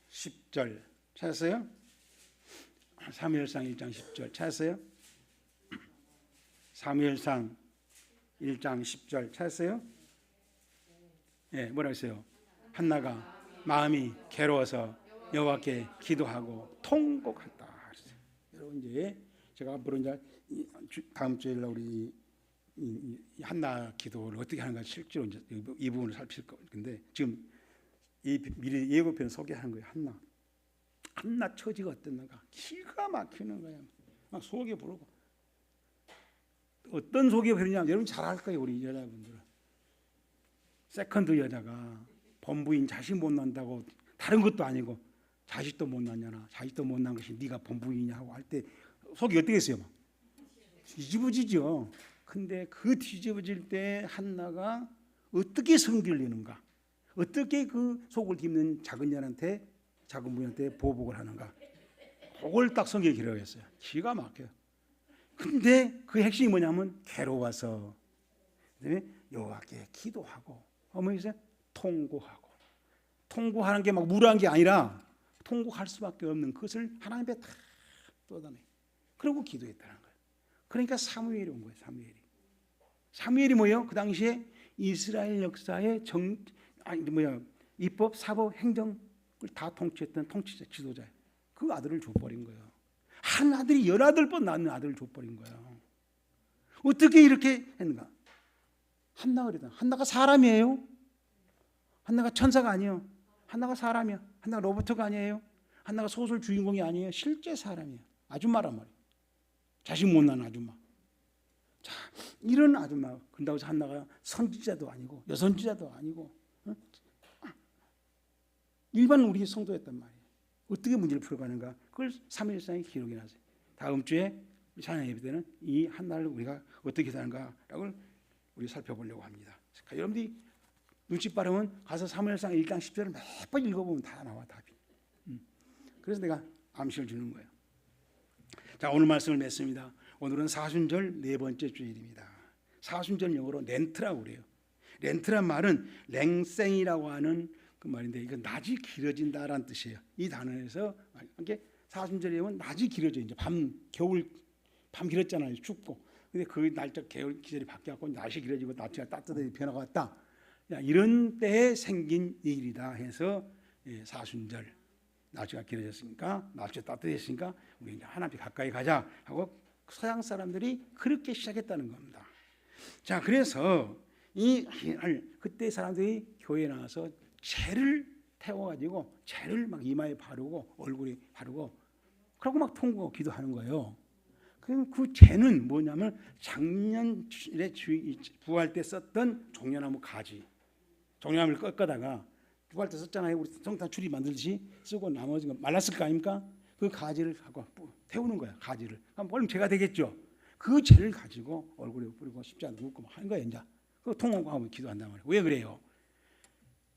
10절 찾았어요? 사무엘상 1장 10절 찾았어요? 사무엘상 1장 10절 찾았어요? 예, 뭐라고 했어요? 한나가 마음이 괴로워서 여호와께 기도하고 통곡했다. 여러분 이제 제가 앞으로 이제 다음 주에 우리 이 한나 기도를 어떻게 하는가 실제로 이제 이 부분을 살필 건데 지금 이 미리 예고편 소개하는 거예요. 한나 처지가 어땠는가? 기가 막히는 거예요. 막 속에 부르고 어떤 속에 부르냐? 여러분 잘 알 거예요. 우리 여자분들은 세컨드 여자가 본부인 자식 못 낳는다고 다른 것도 아니고 자식도 못 낳냐나 자식도 못 낳은 것이 네가 본부이냐 하고 할 때 속이 어떻게 했어요? 막 뒤집어지죠. 근데 그 뒤집어질 때 한나가 어떻게 성기를 내는가? 어떻게 그 속을 깁는 작은 년한테 작은 부인한테 보복을 하는가? 그걸 딱 성경에 기록했어요. 기가 막혀요. 근데 그 핵심이 뭐냐면 괴로워서 그다음에 여호와께 기도하고 어머니서 통고하고 통고하는 게 막 무례한 게 아니라 통고할 수밖에 없는 그것을 하나님 앞에 다 쏟아내. 그리고 기도했다는 거예요. 그러니까 사무엘이 온 거예요. 사무엘이 뭐예요? 그 당시에 이스라엘 역사의 입법, 사법, 행정을 다 통치했던 통치자, 지도자예요. 그 아들을 줘버린 거예요. 한 아들이 18번 낳는 아들을 줘버린 거예요. 어떻게 이렇게 했는가? 한나가 사람이에요. 한나가 천사가 아니에요. 한나가 사람이야. 한나가 로봇가 아니에요. 한나가 소설 주인공이 아니에요. 실제 사람이에요. 아줌마란 말이에요. 자식 못 낳은 아줌마. 자, 이런 아줌마. 그런다고 해서 한나가 선지자도 아니고 여선지자도 아니고 일반 우리 성도였단 말이에요. 어떻게 문제를 풀어가는가? 그걸 사무엘상에 기록이 나세요. 다음 주에 찬양 예배 때는 이 한나를 우리가 어떻게 사는가라고 우리 살펴보려고 합니다. 그러니까 여러분들이 눈치 빠르면 가서 사무엘상 1장 10절을 몇 번 읽어보면 다 나와 답이. 그래서 내가 암시를 주는 거예요. 자, 오늘 말씀을 맺습니다. 오늘은 사순절 네 번째 주일입니다. 사순절 영어로 렌트라고 그래요. 렌트란 말은 랭생이라고 하는 그 말인데 이건 낮이 길어진다라는 뜻이에요. 이 단어에서 이게 사순절에 오면 낮이 길어져. 이제 겨울 밤 길었잖아요. 춥고. 근데 그 날짜 겨울 기절이 바뀌었고 날씨 길어지고 낮이가 따뜻하게 변화가 왔다. 이런 때에 생긴 일이다 해서 사순절 날씨가 길어졌으니까 날씨가 따뜻해졌으니까 우리 이제 하나님 가까이 가자 하고 서양 사람들이 그렇게 시작했다는 겁니다. 자, 그래서 그때 사람들이 교회에 나와서 재를 태워가지고 재를 막 이마에 바르고 얼굴에 바르고 그러고 막 통곡하고 기도하는 거예요. 그럼 그 재는 뭐냐면 작년에 부활 때 썼던 종려나무 가지, 종려나무를 꺾어다가 부활 때 썼잖아요. 우리 성탄 추리 만들듯이 쓰고 나머지 말랐을 거 아닙니까? 그 가지를 갖고 태우는 거야. 가지를. 그럼 얼른 죄가 되겠죠. 그 죄를 가지고 얼굴에 뿌리고 십자가 눕고 하는 거예요. 이제 그 통곡하고 기도한단 말이에요. 왜 그래요?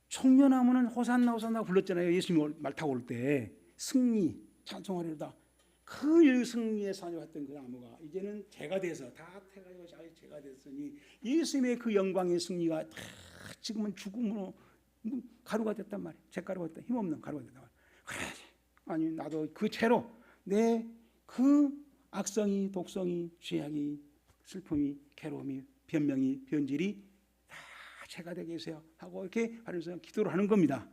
청년나무는 호산나 호산나 불렀잖아요. 예수님 말 타고 올 때 승리 찬송하리로다. 그 승리의 산이었던 그 나무가 이제는 죄가 돼서 다 태가지고 죄가 됐으니 예수님의 그 영광의 승리가 다 지금은 죽음으로 가루가 됐단 말이에요. 죄가루가 됐다. 힘없는 가루가 됐단 말이에요. 그래, 아니 나도 그 죄로 내 그 악성이, 독성이, 죄악이, 슬픔이, 괴로움이, 변명이, 변질이 다 죄가 되게 해주세요 하고 이렇게 하면서 기도를 하는 겁니다.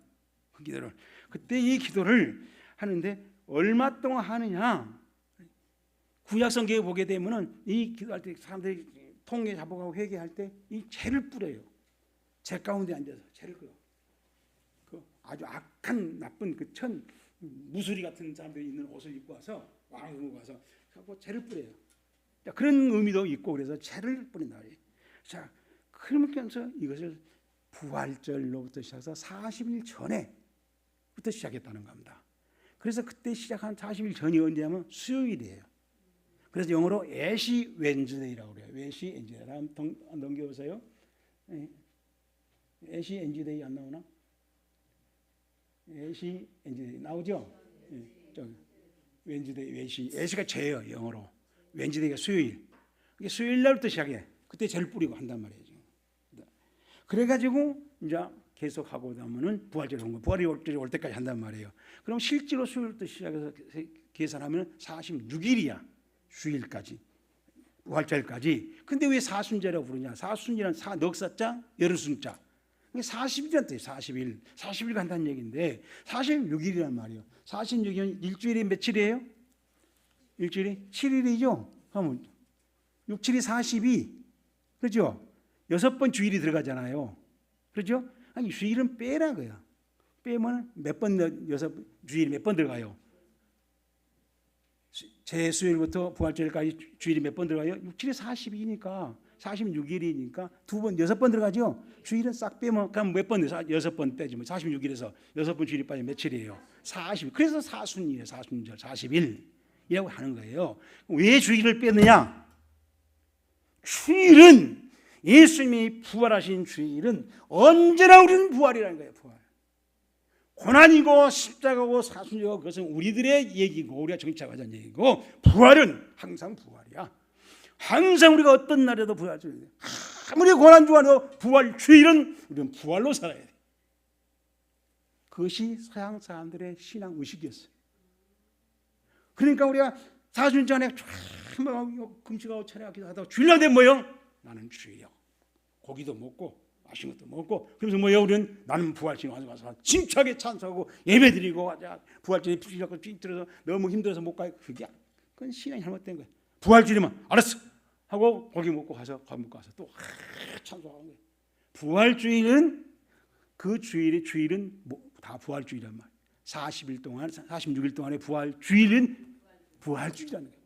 그 기도를 그때 이 기도를 하는데 얼마 동안 하느냐? 구약성경에 보게 되면은 이 기도할 때 사람들이 통에 잡아가고 회개할 때 이 죄를 뿌려요. 죄 가운데 앉아서 죄를 뿌려. 그 아주 악한 나쁜 그 무수리 같은 사람들이 있는 옷을 입고 와서 왕을 입고 와서 죄를 뿌려요. 그런 의미도 있고 그래서 죄를 뿌린다 그래요. 자, 그러면서 이것을 부활절로부터 시작해서 40일 전에부터 시작했다는 겁니다. 그래서 그때 시작한 40일 전이 언제냐면 수요일이에요. 그래서 영어로 애시 웬즈데이라고 그래요. 애시 웬즈데이. 한번 넘겨보세요. 애시 웬즈데이 안 나오나? 애시 웬즈데이 나오죠? 저기 웬즈데이, 애시가 죄예요. 영어로. 웬즈데이가 수요일. 이게 수요일 날부터 시작해. 그때 죄를 뿌리고 한단 말이에요. 그래가지고 이제 계속 하고 나면은 부활절이 온 거. 부활이 올 때까지 한단 말이에요. 그럼 실제로 수요일부터 시작해서 계산하면 46일이야. 주일까지. 부활절까지. 근데 왜 사순절이라고 부르냐? 사순절은 넉사자, 열흘순자. 40일이란 뜻이에요. 40일. 40일 간다는 얘기인데 46일이란 말이에요. 46일은 일주일이 며칠이에요? 일주일이 7일이죠. 하면 6, 7이 42. 그렇죠? 6번 주일이 들어가잖아요. 그렇죠? 아니 주일은 빼라고요. 빼면 몇 번, 주일이 몇 번 들어가요? 제수요일부터 부활절까지 주일이 몇 번 들어가요? 6, 7이 42니까 46일이니까 6번 들어가죠. 주일은 싹 빼면 그럼 몇 번? 6번 빼지. 46일에서 6번 주일이 빠지면 며칠이에요? 40일. 그래서 사순이에요. 사순절 40일이라고 하는 거예요. 왜 주일을 빼느냐? 주일은 예수님이 부활하신 주일은 언제나 우리는 부활이라는 거예요. 부활. 고난이고 십자가고 사순절이고 그것은 우리들의 얘기고 우리가 정착하자는 얘기고 부활은 항상 부활이야. 항상 우리가 어떤 날에도 부활 주일. 아무리 고난 중에도 부활 주일은 우리는 부활로 살아야 돼. 그것이 서양 사람들의 신앙 의식이었어요. 그러니까 우리가 사순 전에 금식하고 철회하기도 하다가 주일날 되면 뭐요? 나는 주일이야. 고기도 먹고 맛있는 것도 먹고 그러면서 뭐요? 우리는 나는 부활신 와서 힘차게 찬송하고 예배드리고 부활절에 부시려고 삐뚤어서 너무 힘들어서 못 가요. 그건 신앙이 잘못된 거예요. 부활주일이면 알았어 하고 고기 먹고 가서 밥 먹고 가서 또 찬송하는 거예요. 부활주일은 그 주일은 다 부활주일이란 말이에요. 40일 동안 46일 동안의 부활주일은 부활주일이라는 거예요.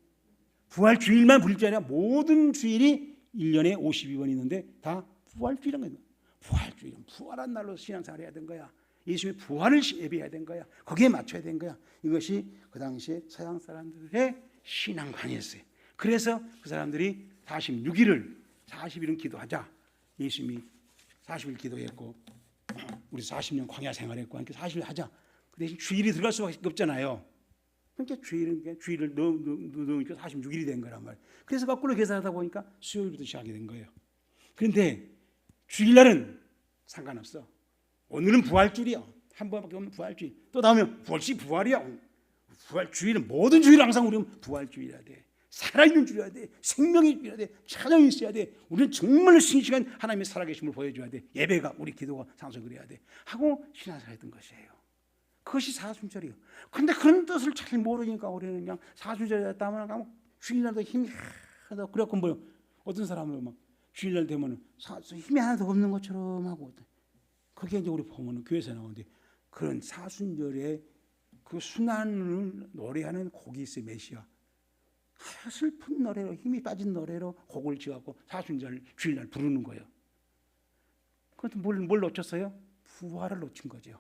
부활주일만 부를 줄 아니라 모든 주일이 1년에 52번 있는데 다 부활주일이라는 거예요. 부활주일은 부활한 날로 신앙생활을 해야 된 거야. 예수님의 부활을 예배해야 된 거야. 거기에 맞춰야 된 거야. 이것이 그 당시에 서양 사람들의 신앙관이었어요. 그래서 그 사람들이 40일은 기도하자. 예수님이 40일 기도했고 우리 40년 광야 생활했고 함께 40일 하자. 그 대신 주일이 들어갈 수밖에 없잖아요. 그러니까 주일을 넣으니까 46일이 된 거란 말이에요. 그래서 거꾸로 계산하다 보니까 수요일부터 시작이 된 거예요. 그런데 주일날은 상관없어. 오늘은 부활주일이야. 한 번밖에 없는 부활주일. 또 나오면 부활이야. 부활주일은 모든 주일은 항상 우리는 부활주일이어야 돼. 살아있는 주일이어야 돼. 생명이 있어야 돼. 찬양이 있어야 돼. 우리는 정말 신시간 하나님의 살아계심을 보여줘야 돼. 예배가 우리 기도가 상속 그래야 돼. 하고 신앙생활 했던 것이에요. 그것이 사순절이에요. 그런데 그런 뜻을 잘 모르니까 우리는 그냥 사순절이었다면 주일날도 힘이 하나도 그래갖고 뭐 어떤 사람은 막 주일날 되면 힘이 하나도 없는 것처럼 하고 그게 이제 우리 보면은 교회에서 나오는데 그런 사순절에 그 순환을 노래하는 곡이 있어요. 메시아. 슬픈 노래로 힘이 빠진 노래로 곡을 지어갖고 사순절 주일날 부르는 거예요. 그것도 뭘 놓쳤어요? 부활을 놓친 거죠.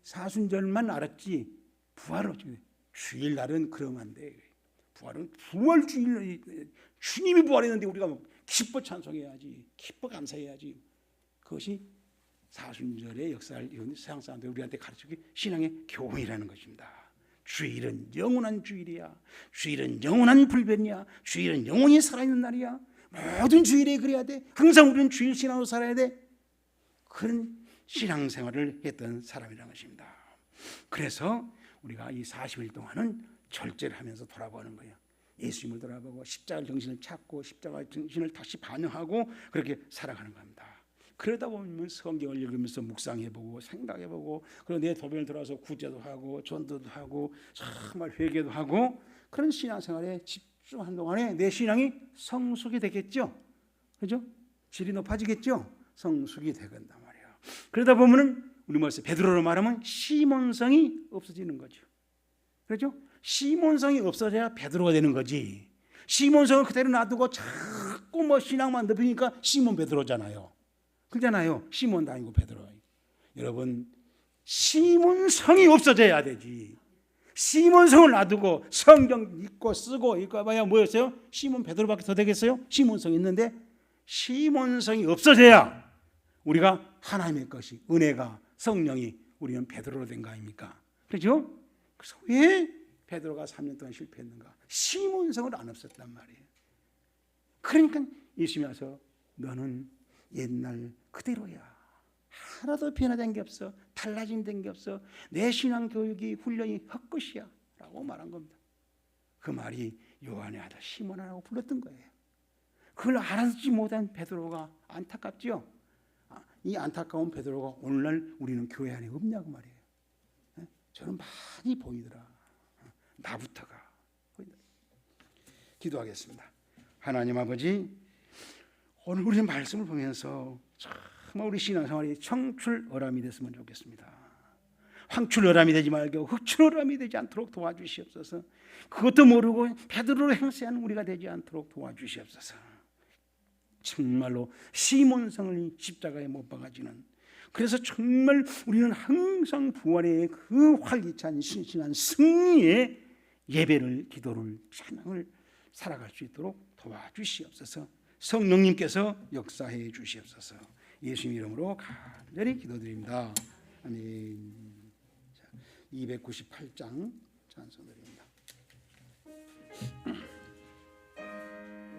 사순절만 알았지 부활은 어떻게 돼? 주일날은 그러면 안 돼. 부활은 부활주일, 주님이 부활했는데 우리가 기뻐 찬송해야지, 기뻐 감사해야지. 그것이 사순절의 역사를 이룬 서양 사람들 우리한테 가르쳐준 신앙의 교훈이라는 것입니다. 주일은 영원한 주일이야. 주일은 영원한 불변이야. 주일은 영원히 살아있는 날이야. 모든 주일에 그래야 돼. 항상 우리는 주일 신앙으로 살아야 돼. 그런 신앙생활을 했던 사람이라는 것입니다. 그래서 우리가 이 40일 동안은 절제를 하면서 돌아보는 거예요. 예수님을 돌아보고 십자가 정신을 찾고 십자가 정신을 다시 반영하고 그렇게 살아가는 겁니다. 그러다 보면 성경을 읽으면서 묵상해보고 생각해보고 그리고 내 도변을 들어서 구제도 하고 전도도 하고 정말 회개도 하고 그런 신앙생활에 집중한 동안에 내 신앙이 성숙이 되겠죠. 그렇죠? 질이 높아지겠죠. 성숙이 되건단 말이에요. 그러다 보면은 우리 말씀 베드로로 말하면 시몬성이 없어지는 거죠. 그렇죠? 시몬성이 없어져야 베드로가 되는 거지. 시몬성을 그대로 놔두고 자꾸 뭐 신앙만 높이니까 시몬 베드로잖아요. 그렇잖아요. 시몬도 아니고 베드로. 여러분 시몬성이 없어져야 되지. 시몬성을 놔두고 성경 읽고 쓰고 이거 봐야 뭐였어요? 시몬 베드로밖에 더 되겠어요? 시몬성이 있는데 시몬성이 없어져야 우리가 하나님의 것이 은혜가 성령이 우리는 베드로로 된 거 아닙니까? 그렇죠? 그래서 왜 베드로가 3년 동안 실패했는가? 시몬성을 안 없었단 말이에요. 그러니까 예수님이 와서 너는 옛날 그대로야. 하나도 변화된 게 없어. 달라진 게 없어. 내 신앙 교육이 훈련이 헛것이야 라고 말한 겁니다. 그 말이 요한의 아들 시몬이라고 불렀던 거예요. 그걸 알아듣지 못한 베드로가 안타깝죠. 이 안타까운 베드로가 오늘날 우리는 교회 안에 없냐고 말이에요. 저는 많이 보이더라. 나부터가 보인다. 기도하겠습니다. 하나님 아버지, 오늘 우리 말씀을 보면서 정말 우리 신앙생활이 청출어람이 됐으면 좋겠습니다. 황출어람이 되지 말고 흑출어람이 되지 않도록 도와주시옵소서. 그것도 모르고 베드로로 행세하는 우리가 되지 않도록 도와주시옵소서. 정말로 시몬성을 십자가에 못 박아지는, 그래서 정말 우리는 항상 부활의 그 활기찬 신신한 승리의 예배를, 기도를, 찬양을 살아갈 수 있도록 도와주시옵소서. 성령님께서 역사해 주시옵소서. 예수님 이름으로 간절히 기도드립니다. 아멘. 298장 찬송 드립니다.